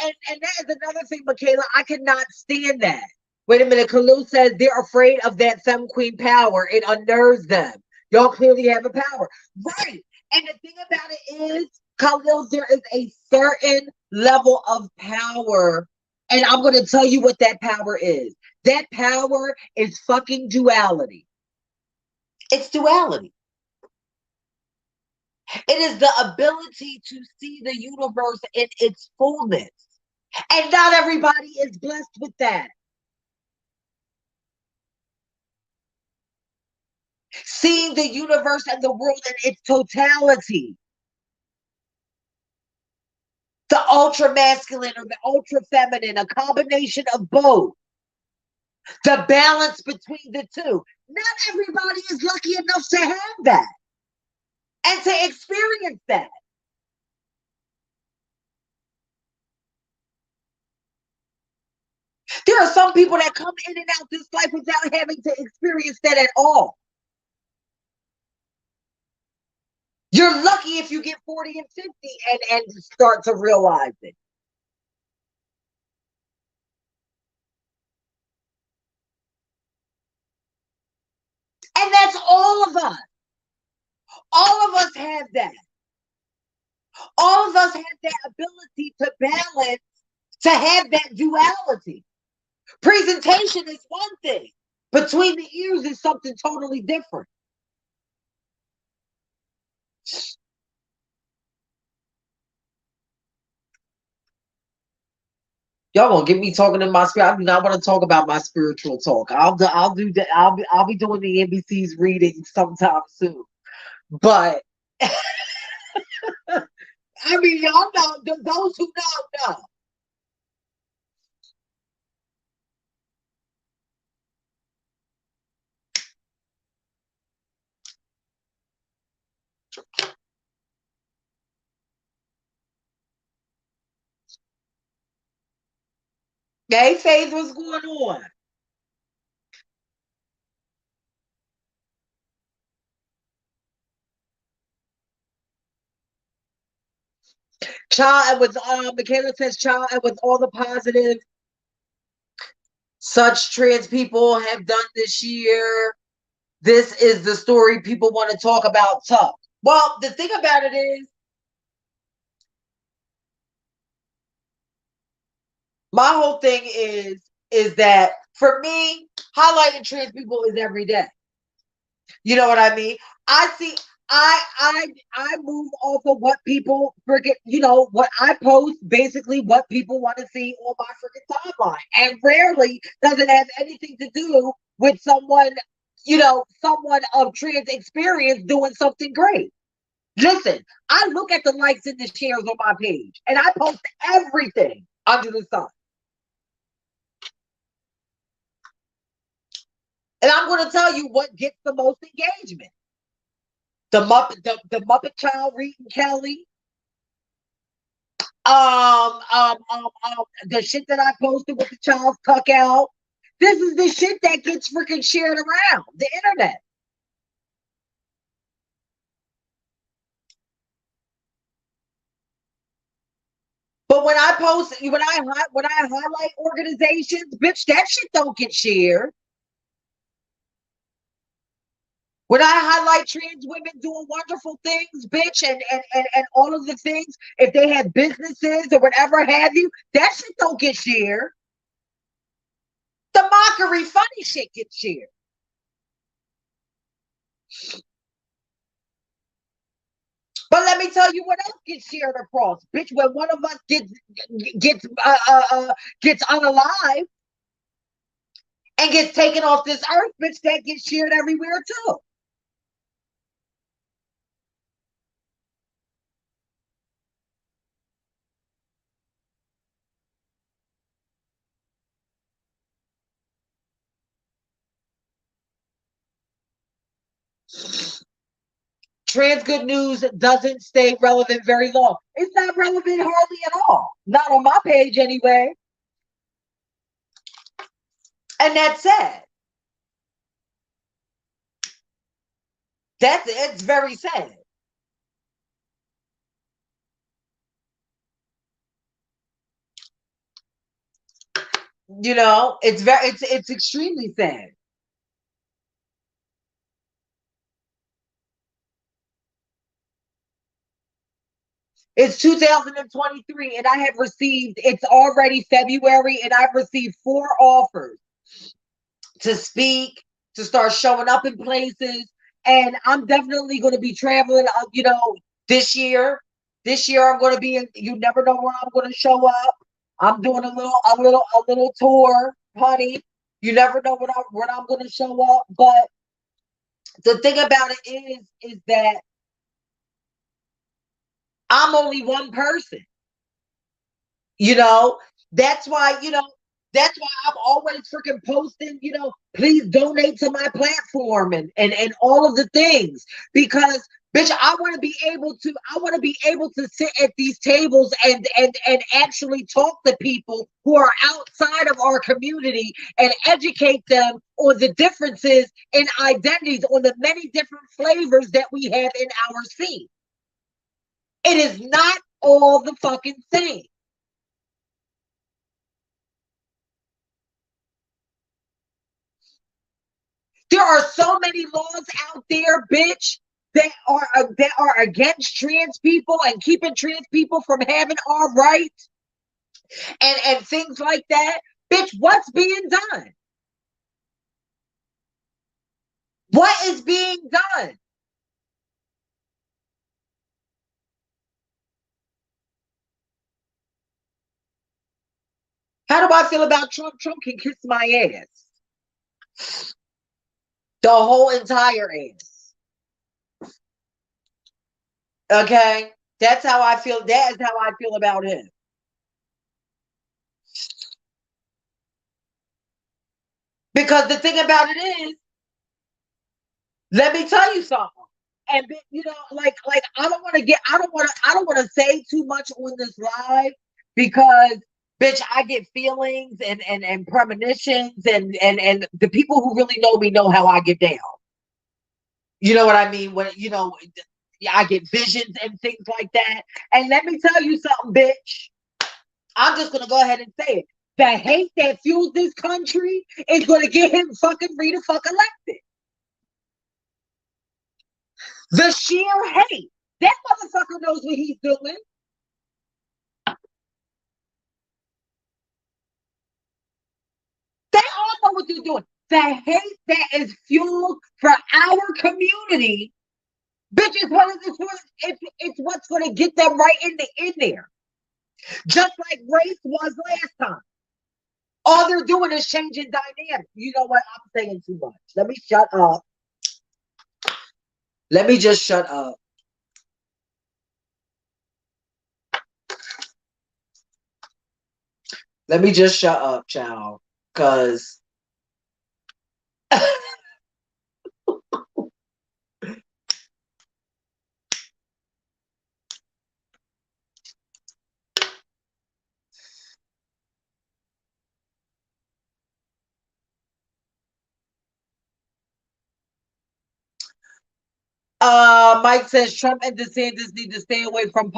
that is another thing, Michaela. I cannot stand that. Wait a minute, Khalil says they're afraid of that femme queen power. It unnerves them. Y'all clearly have a power. Right. And the thing about it is, Khalil, there is a certain level of power. And I'm going to tell you what that power is. That power is fucking duality. It's duality. It is the ability to see the universe in its fullness. And not everybody is blessed with that. Seeing the universe and the world in its totality. The ultra masculine or the ultra feminine, a combination of both. The balance between the two. Not everybody is lucky enough to have that and to experience that. There are some people that come in and out this life without having to experience that at all. You're lucky if you get 40 and 50 and start to realize it. And that's all of us. All of us have that. All of us have that ability to balance, to have that duality. Presentation is one thing. Between the ears is something totally different. Y'all gonna get me talking in my spirit. I do not want to talk about my spiritual talk. I'll do that. I'll be doing the NBC's reading sometime soon. But I mean, y'all know, those who know. Hey, Faith, what's going on? Child, and with Michaela says, child, and with all the positive such trans people have done this year, this is the story people want to talk about tough. Well, the thing about it is, my whole thing is that for me, highlighting trans people is every day. You know what I mean? I move off of what people freaking, what I post, basically what people want to see on my freaking timeline. And rarely does it have anything to do with someone of trans experience doing something great. Listen, I look at the likes and the shares on my page, and I post everything under the sun. And I'm going to tell you what gets the most engagement. The Muppet Child reading Kelly. The shit that I posted with the child's tuck out. This is the shit that gets freaking shared around the internet. But when I highlight organizations, bitch, that shit don't get shared. When I highlight trans women doing wonderful things, bitch, and all of the things, if they have businesses or whatever have you, that shit don't get shared. The mockery, funny shit gets shared. But let me tell you what else gets shared across, bitch. When one of us gets unalive and gets taken off this earth, bitch, that gets shared everywhere too. Trans good news doesn't stay relevant very long. It's not relevant hardly at all. Not on my page anyway. And that's sad. It's very sad. It's extremely sad. It's 2023, and I have received, it's already February, and I've received 4 offers to speak, to start showing up in places. And I'm definitely going to be traveling, this year. This year I'm going to be in, you never know where I'm going to show up. I'm doing a little tour, honey. You never know when I'm going to show up. But the thing about it is that I'm only one person. That's why, I'm always freaking posting, please donate to my platform and all of the things, because bitch, I want to be able to sit at these tables and actually talk to people who are outside of our community and educate them on the differences in identities, on the many different flavors that we have in our scene. It is not all the fucking same. There are so many laws out there, bitch, that are against trans people and keeping trans people from having our rights and things like that. Bitch, what's being done? What is being done? How do I feel about Trump? Trump can kiss my ass. The whole entire ass. Okay? That's how I feel. That is how I feel about him. Because the thing about it is, let me tell you something. And I don't want to say too much on this live, because bitch, I get feelings and premonitions, and the people who really know me know how I get down. You know what I mean? When I get visions and things like that. And let me tell you something, bitch. I'm just gonna go ahead and say it. The hate that fuels this country is gonna get him fucking elected. The sheer hate. That motherfucker knows what he's doing. They all know what they're doing. The hate that is fueled for our community, bitch, it's what's going to get them right in there. Just like race was last time. All they're doing is changing dynamics. You know what? I'm saying too much. Let me shut up. Let me just shut up. Let me just shut up, child. Because Mike says Trump and DeSantis need to stay away from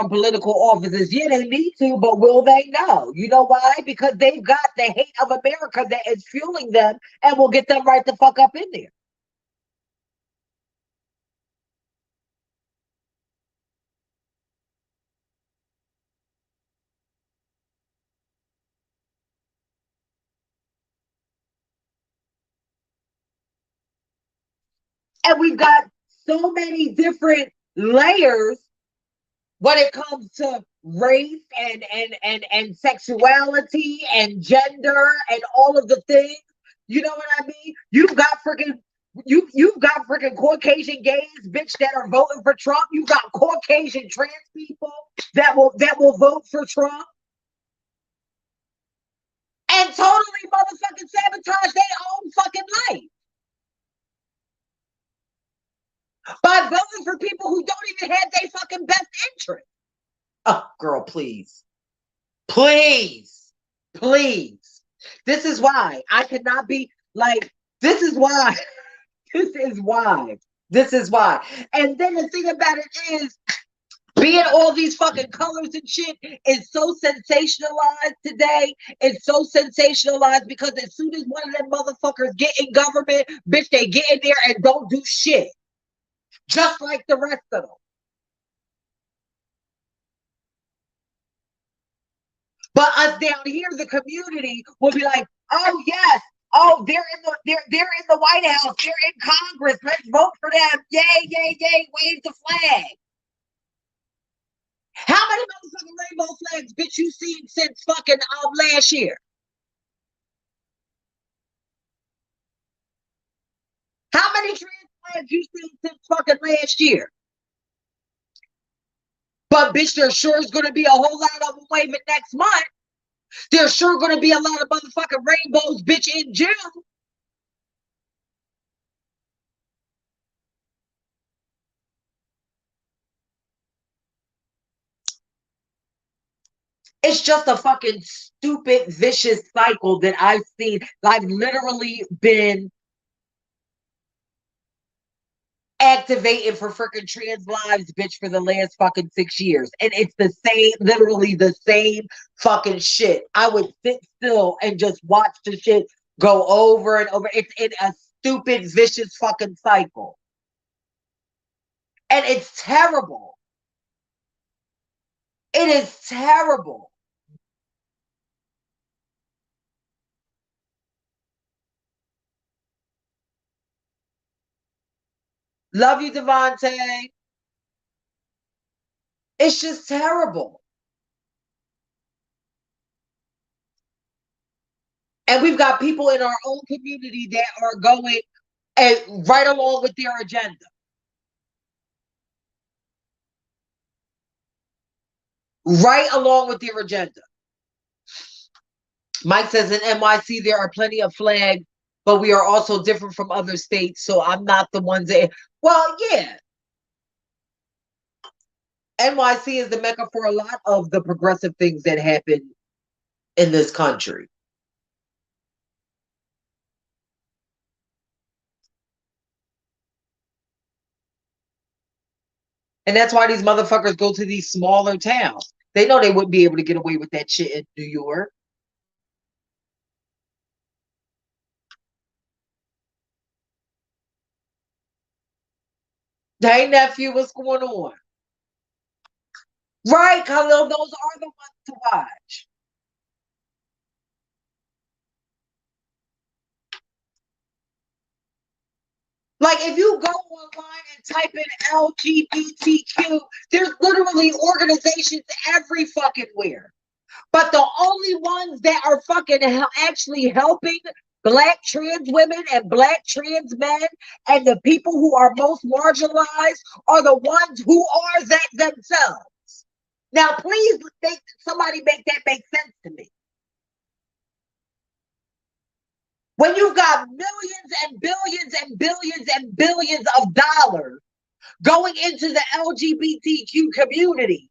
political offices. Yeah, they need to, but will they? No. You know why? Because they've got the hate of America that is fueling them and will get them right the fuck up in there. And we've got so many different layers when it comes to race and sexuality and gender and all of the things. You know what I mean? You've got freaking Caucasian gays, bitch, that are voting for Trump. You've got Caucasian trans people that will vote for Trump. And totally motherfucking sabotage their own fucking life by voting for people who don't even have their fucking best interest. Oh, girl, please. Please. Please. This is why I cannot be like, this is why. This is why. This is why. And then the thing about it is, being all these fucking colors and shit is so sensationalized today. It's so sensationalized because as soon as one of them motherfuckers get in government, bitch, they get in there and don't do shit. Just like the rest of them. But us down here, the community will be like, oh yes, oh they're in the White House, they're in Congress, let's vote for them. Yay, yay, yay, wave the flag. How many motherfucking rainbow flags, bitch, you seen since fucking last year? How many trans flags you seen since fucking last year? But bitch, there sure is gonna be a whole lot of them waving next month. There's sure gonna be a lot of motherfucking rainbows, bitch, in June. It's just a fucking stupid, vicious cycle that I've seen. I've literally been activating for freaking trans lives, bitch, for the last fucking 6 years. And it's the same, literally the same fucking shit. I would sit still and just watch the shit go over and over. It's in a stupid, vicious fucking cycle. And it's terrible. It is terrible. Love you, Devontae. It's just terrible. And we've got people in our own community that are going right along with their agenda. Right along with their agenda. Mike says in NYC there are plenty of flags, but we are also different from other states, so I'm not the ones that. Well, yeah. NYC is the mecca for a lot of the progressive things that happen in this country. And that's why these motherfuckers go to these smaller towns. They know they wouldn't be able to get away with that shit in New York. Hey, nephew, what's going on? Right, Khalil, those are the ones to watch. Like, if you go online and type in LGBTQ, there's literally organizations every fucking where. But the only ones that are fucking actually helping Black trans women and Black trans men and the people who are most marginalized are the ones who are that themselves. Now, please, somebody make that make sense to me. When you've got millions and billions and billions and billions of dollars going into the LGBTQ community,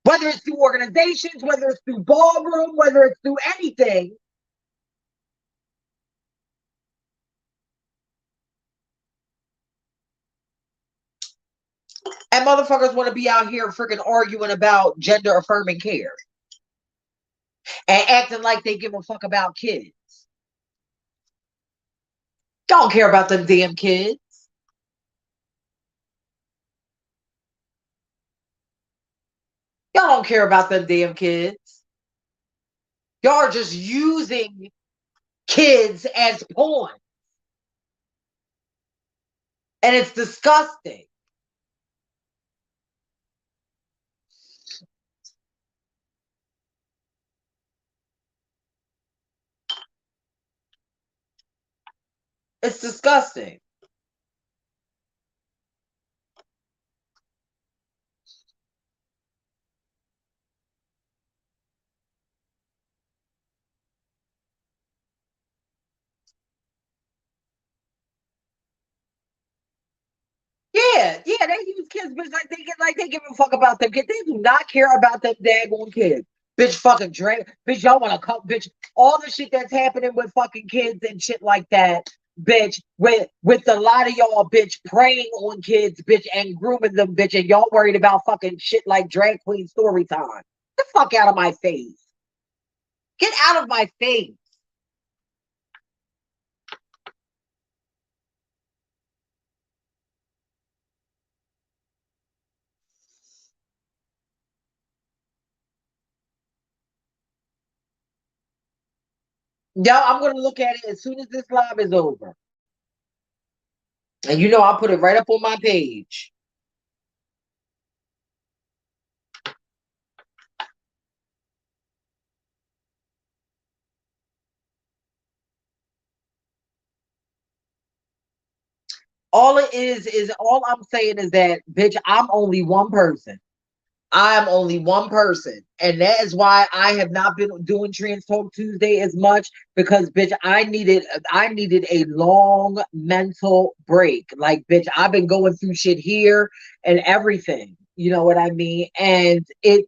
whether it's through organizations, whether it's through ballroom, whether it's through anything, and motherfuckers want to be out here freaking arguing about gender affirming care and acting like they give a fuck about kids. Don't care about them damn kids. Y'all don't care about them damn kids. Y'all are just using kids as pawns. And it's disgusting. It's disgusting. Yeah, they use kids, bitch, like they give a fuck about them kids. They do not care about them daggone kids. Bitch, fucking drink. Bitch, y'all want to come, bitch. All the shit that's happening with fucking kids and shit like that, bitch. With a lot of y'all, bitch, preying on kids, bitch, and grooming them, bitch, and y'all worried about fucking shit like drag queen story time. Get the fuck out of my face. Get out of my face. Yeah, I'm gonna look at it as soon as this live is over. And you know I'll put it right up on my page. All it is all I'm saying is that, bitch, I'm only one person. I'm only one person. And that is why I have not been doing Trans Talk Tuesday as much, because bitch, I needed a long mental break. Like, bitch, I've been going through shit here and everything. You know what I mean? And it's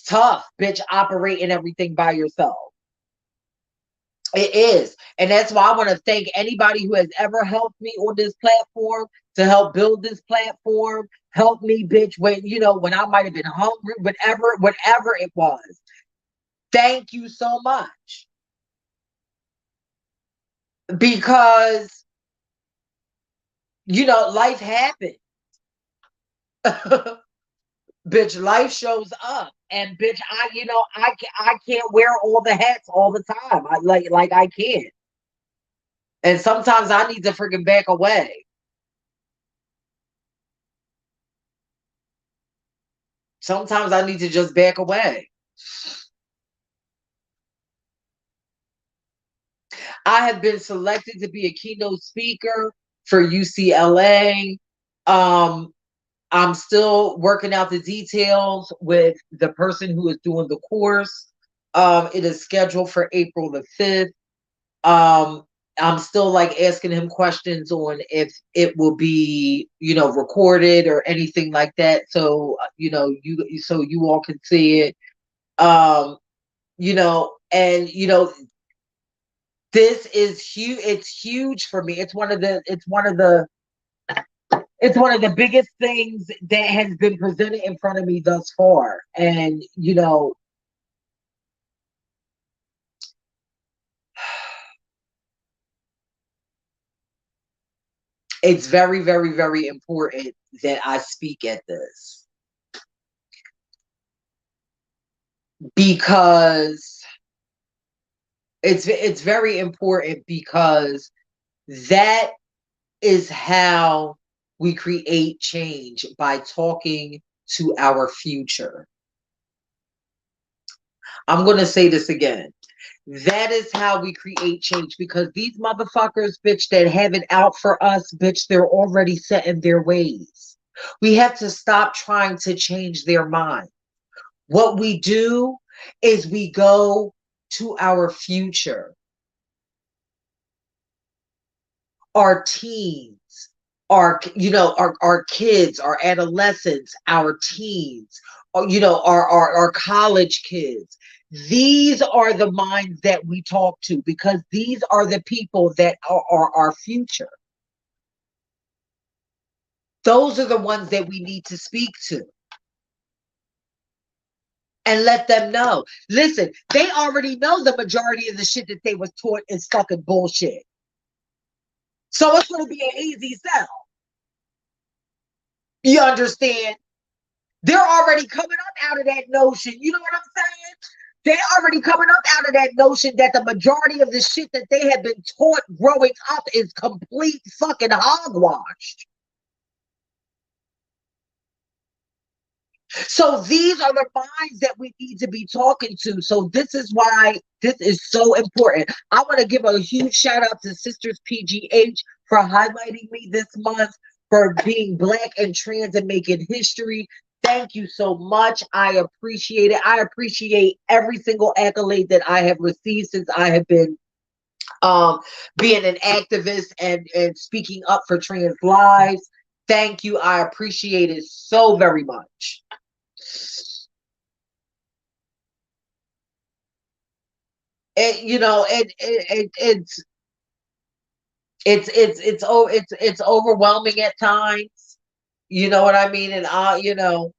tough, bitch, operating everything by yourself. It is. And that's why I want to thank anybody who has ever helped me on this platform to help build this platform. Help me, bitch, when I might have been hungry, whatever it was. Thank you so much. Because, life happens. Bitch, life shows up. And bitch, I can't wear all the hats all the time. I can't. And sometimes I need to freaking back away. Sometimes I need to just back away. I have been selected to be a keynote speaker for UCLA. I'm still working out the details with the person who is doing the course. It is scheduled for April the 5th. I'm still like asking him questions on if it will be, recorded or anything like that. So, so you all can see it. And this is huge. It's huge for me. It's one of the biggest things that has been presented in front of me thus far. And it's very, very, very important that I speak at this, because it's very important, because that is how we create change, by talking to our future. I'm going to say this again. That is how we create change, because these motherfuckers, bitch, that have it out for us, bitch, they're already set in their ways. We have to stop trying to change their mind. What we do is we go to our future, our teens, our kids, our adolescents, our teens, our college kids. These are the minds that we talk to, because these are the people that are our future. Those are the ones that we need to speak to and let them know. Listen, they already know the majority of the shit that they was taught is fucking bullshit. So it's going to be an easy sell. You understand? They're already coming up out of that notion. You know what I'm saying? They're already coming up out of that notion that the majority of the shit that they have been taught growing up is complete fucking hogwash. So these are the minds that we need to be talking to. So this is why this is so important. I want to give a huge shout out to Sisters PGH for highlighting me this month, for being Black and trans and making history. Thank you so much. I appreciate it. I appreciate every single accolade that I have received since I have been being an activist and speaking up for trans lives. Thank you. I appreciate it so very much. It's overwhelming at times. You know what I mean? And I yell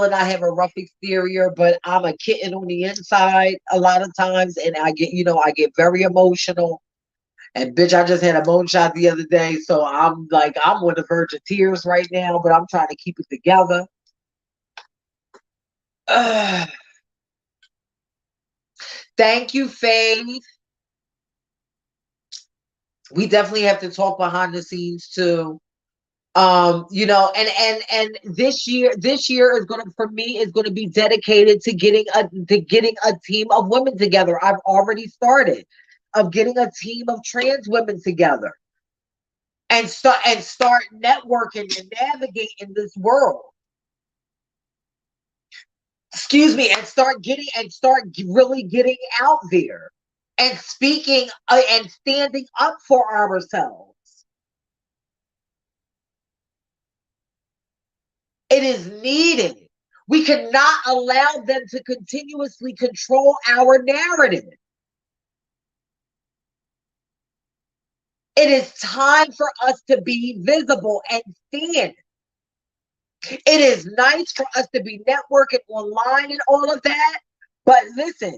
and I have a rough exterior, but I'm a kitten on the inside a lot of times, and I get very emotional. And bitch, I just had a moon shot the other day, so I'm on the verge of tears right now, but I'm trying to keep it together. Thank you, Faith. We definitely have to talk behind the scenes too. You know, and this year is gonna, for me, is gonna be dedicated to getting a team of women together. I've already started of getting a team of trans women together and start networking and navigating this world. Excuse me, and start really getting out there and speaking and standing up for ourselves. It is needed. We cannot allow them to continuously control our narrative. It is time for us to be visible and stand. It is nice for us to be networking online and all of that. But listen,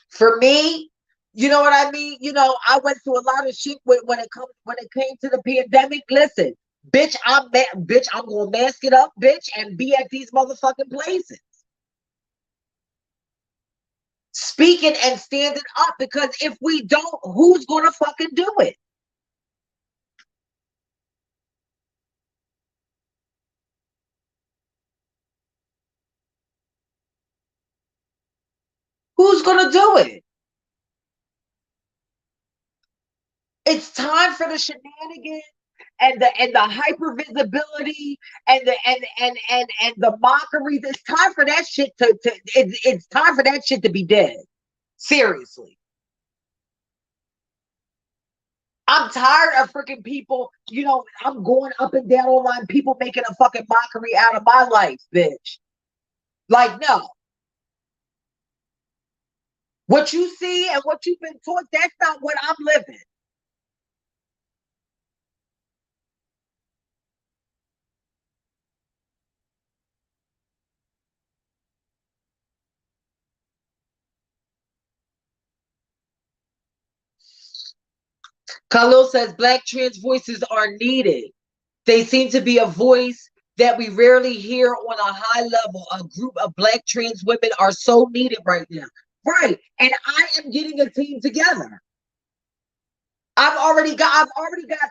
for me, you know what I mean? You know, I went through a lot of shit when it came to the pandemic. Listen, bitch, I'm gonna mask it up, bitch, and be at these motherfucking places. Speaking and standing up, because if we don't, who's gonna fucking do it? Who's gonna do it? It's time for the shenanigans and the hyper visibility and the mockery. It's time for that shit it's time for that shit to be dead. Seriously. I'm tired of freaking people, you know, I'm going up and down online, people making a fucking mockery out of my life, bitch. Like, no. What you see and what you've been taught, that's not what I'm living. Khalil says Black trans voices are needed. They seem to be a voice that we rarely hear on a high level. A group of Black trans women are so needed right now. Right. And I am getting a team together. I've already got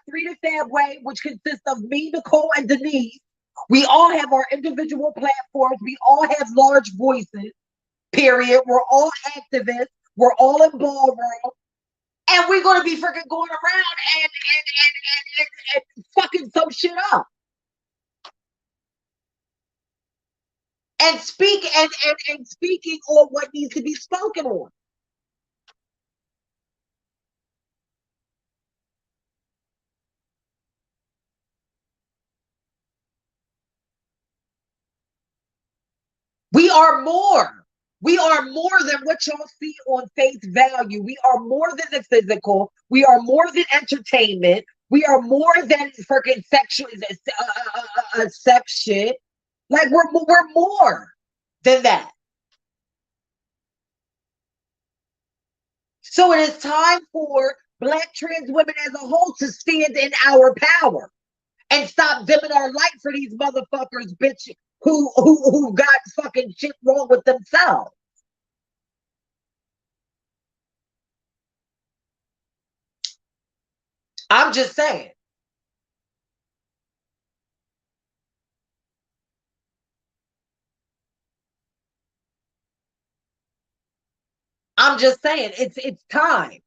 3 to Fabway, which consists of me, Nicole, and Denise. We all have our individual platforms. We all have large voices, period. We're all activists. We're all in ballroom. And we're going to be freaking going around and fucking some shit up. And speaking on what needs to be spoken on. We are more. We are more than what y'all see on face value. We are more than the physical. We are more than entertainment. We are more than freaking sexual sex shit. Like we're more than that. So it is time for Black trans women as a whole to stand in our power and stop dimming our light for these motherfuckers, bitch, who got fucking shit wrong with themselves. I'm just saying. I'm just saying, it's time.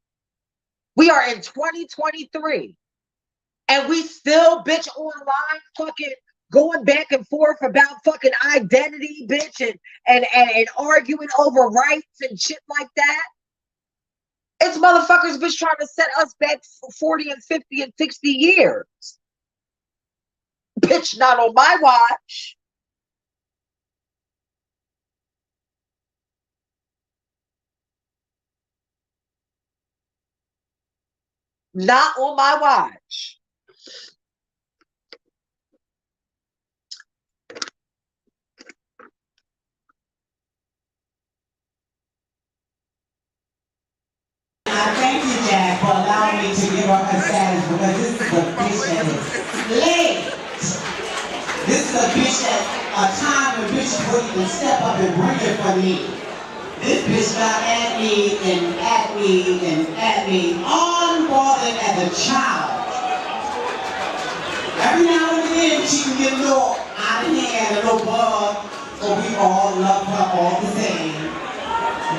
We are in 2023 and we still bitch online fucking going back and forth about fucking identity, bitch, and arguing over rights and shit like that. It's motherfuckers bitch trying to set us back 40 and 50 and 60 years. Bitch, not on my watch. Not on my watch. I thank you, Jack, for allowing me to give up her status because this is a bitch that is late. This is a bitch that a time when bitches wouldn't even step up and bring it for me. This bitch got at me and at me and at me unbothered as a child. Every now and then she can get a little out of hand, a little bug, but we all love her all the same.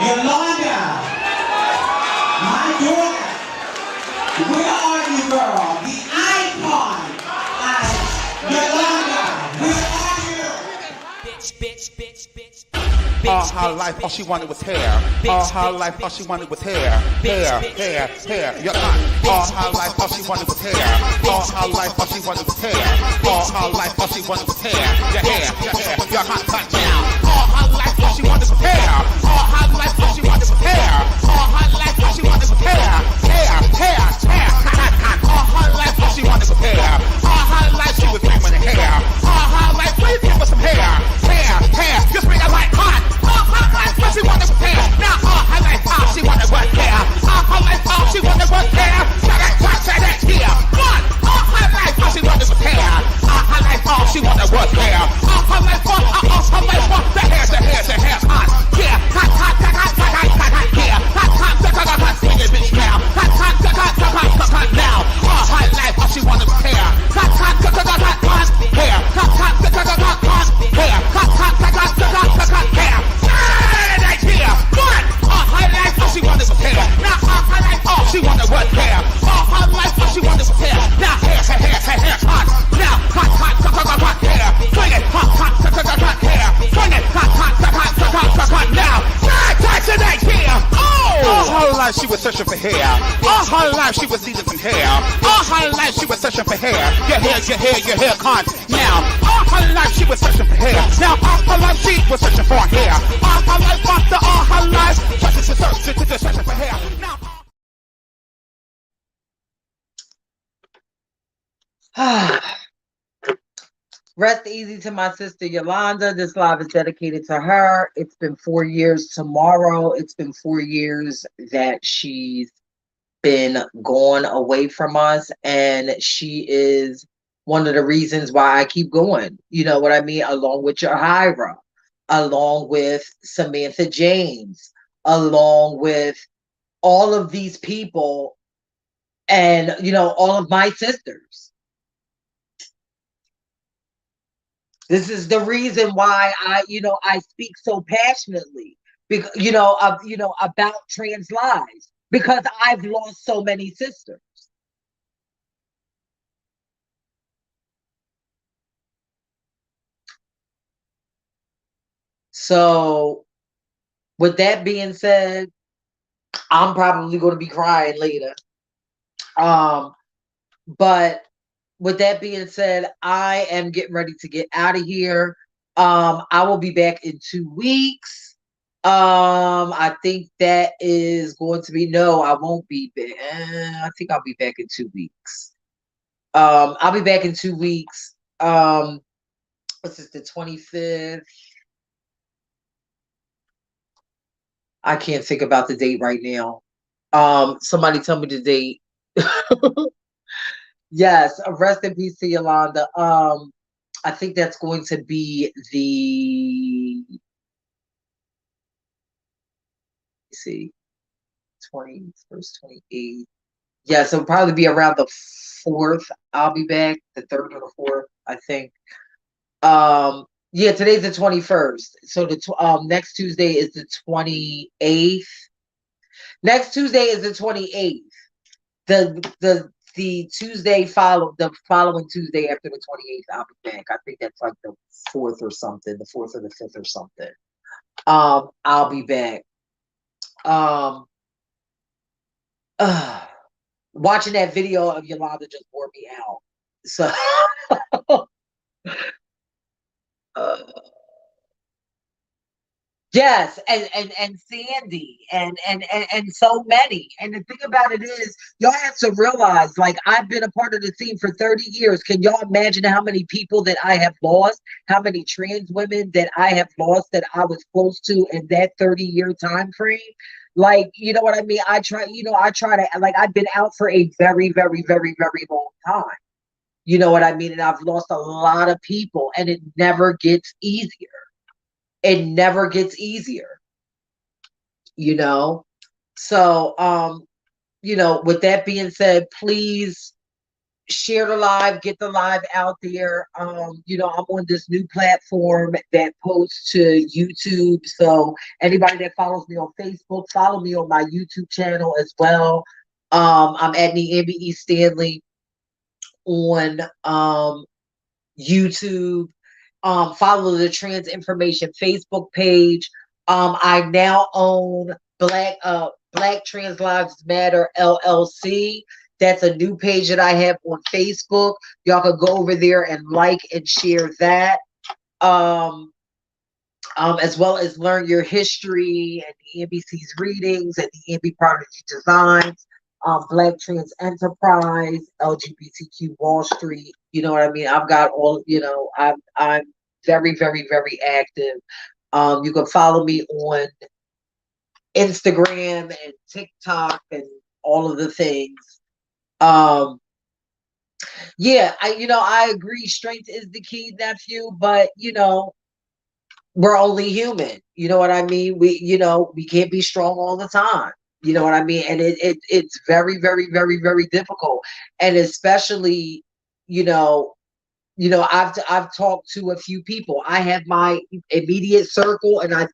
Yolanda, my daughter, where are you, girl? The icon. Yolanda, where are you? Bitch, bitch, bitch, bitch. All her life, all she wanted was hair. All her life, all she wanted was hair. Hair, hair, hair. You're hot. All her life, all she wanted was hair. All her life, all she wanted was hair. All her life, all she wanted was hair. Your hair, you're hot, hot now. All her life, all she wanted was hair. All her life, all she wanted was hair. All her life, all she wanted was hair. Hair, hair, hair. Hot, hot. All her life, all she wanted was hair. All her life, she was dreaming of hair. All her life, please give us some hair. Hair, hair. You bring her like hot. All her life, all she wanted was hair. Now all her life, all she wanted was hair. All her life, all she wanted was hair. Say that here. One. All her life, all she wanted was hair. All her life, all she wanted was hair. All her life, all her life, the hair's hot. Yeah, hot, hot, hot, hot, hot, hot, hot, hot, yeah. Hot, hot, hot, hot, hot, swing it, bitch, now. Hot, hot, hot, hot, hot, hot, hot, now. All her life, all she wanted was hair. Hot, hot, hot, hot, hot, hot, hair. Hot, hot, hot, hot, hot, hot, hair. Hot, hot, hot, hot, hot, hot, hot, hair. Right here. One. All her life, all she wanted was hair. Now all her life, all she wanted was hair. All her life, all she wanted was hair. Now hair, hot. Now hot, hot, hot, hot, hot, hair. Swing it, hot, hot, hot, hot, hot, hair. Swing it, hot, hot, hot, hot, hot, hot, hot, now. Touch it right here. All her life she was searching for hair. All her life she was needing some hair. All her life she was searching for hair. Your hair, con. Now all her life she was searching for hair. Now all her life she was searching for hair. All her life after all her life searching for hair. Now. Rest easy to my sister Yolanda. This live is dedicated to her. It's been 4 years tomorrow. It's been 4 years that she's been gone away from us, and she is one of the reasons why I keep going. You know what I mean? Along with Jahira, along with Samantha James, along with all of these people, and all of my sisters. This is the reason why I speak so passionately, because about trans lives, because I've lost so many sisters. So, with that being said, I'm probably going to be crying later. But with that being said, I am getting ready to get out of here. I will be back in 2 weeks. I think that is going to be, no, I won't be back. I think I'll be back in 2 weeks. I'll be back in 2 weeks. What's this, the 25th? I can't think about the date right now. Somebody tell me the date. Yes, rest in peace to Yolanda. I think that's going to be the 21st, 28th. Yes, it'll probably be around the 4th. I'll be back, the 3rd or the 4th, I think. Yeah, today's the 21st. So the next Tuesday is the 28th. Next Tuesday is the 28th. The Tuesday the following Tuesday after the 28th, I'll be back. I think that's like the 4th or something, the 4th or the 5th or something. I'll be back. Watching that video of Yolanda just wore me out. So yes, and Sandy and so many. And the thing about it is, y'all have to realize, like, I've been a part of the scene for 30 years. Can y'all imagine how many people that I have lost, how many trans women that I have lost that I was close to in that 30-year time frame? Like, you know what I mean? I try to, like, I've been out for a very, very, very, very long time. You know what I mean? And I've lost a lot of people, and it never gets easier. It never gets easier. you know. So, with that being said, please share the live, get the live out there. I'm on this new platform that posts to YouTube. So anybody that follows me on Facebook, follow me on my YouTube channel as well. I'm at Niambi E Stanley on YouTube. Follow the Transinformation Facebook page. I now own Black Trans Lives Matter LLC. That's a new page that I have on Facebook. Y'all can go over there and like and share that. As well as learn your history and the NBC's readings and the NB Prodigy Designs, Black Trans Enterprise, LGBTQ Wall Street. You know what I mean? I've got all, I'm very, very, very active. You can follow me on Instagram and TikTok and all of the things. I agree. Strength is the key, nephew, but we're only human. You know what I mean? We can't be strong all the time. You know what I mean? And it's very, very, very, very difficult. And especially, I've talked to a few people. I have my immediate circle, and I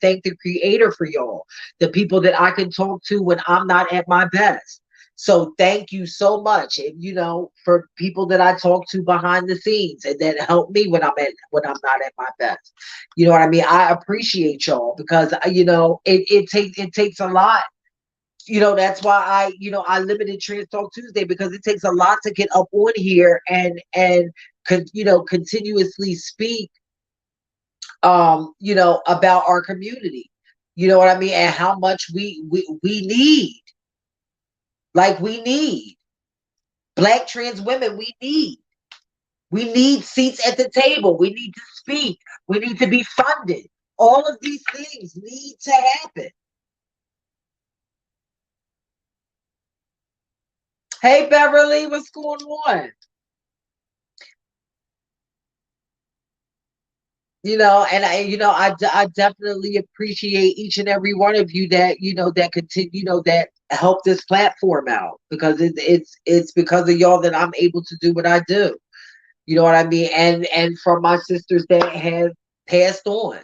thank the creator for y'all, the people that I can talk to when I'm not at my best. So thank you so much, and for people that I talk to behind the scenes and that help me when I'm not at my best. You know what I mean? I appreciate y'all because it takes a lot. That's why I limited Trans Talk Tuesday, because it takes a lot to get up on here and continuously speak about our community. You know what I mean? And how much we need. Like, we need Black trans women. We need seats at the table. We need to speak. We need to be funded. All of these things need to happen. Hey, Beverly, what's going on? And I definitely appreciate each and every one of you that that continue that help this platform out, because it's because of y'all that I'm able to do what I do. You know what I mean? And from my sisters that have passed on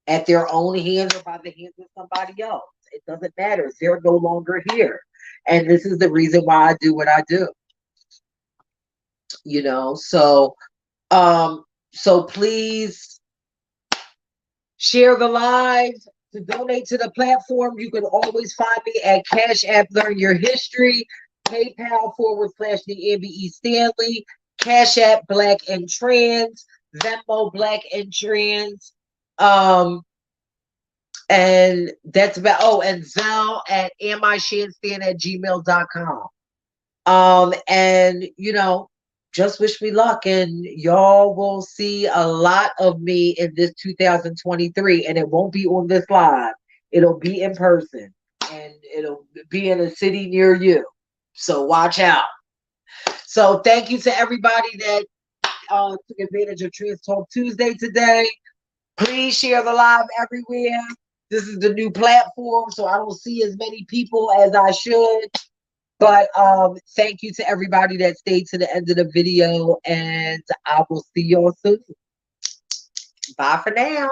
at their own hands or by the hands of somebody else. It doesn't matter. They're no longer here. And this is the reason why I do what I do. So please share the live. To donate to the platform, you can always find me at Cash App Learn Your History, PayPal /Niambi E Stanley, Cash App Black and Trans, Venmo Black and Trans, and that's about, and Zelle at amishanstan@gmail.com. And just wish me luck, and y'all will see a lot of me in this 2023, and it won't be on this live. It'll be in person, and it'll be in a city near you. So watch out. So thank you to everybody that took advantage of Trans Talk Tuesday today. Please share the live everywhere. This is the new platform, so I don't see as many people as I should. But thank you to everybody that stayed to the end of the video, and I will see y'all soon. Bye for now.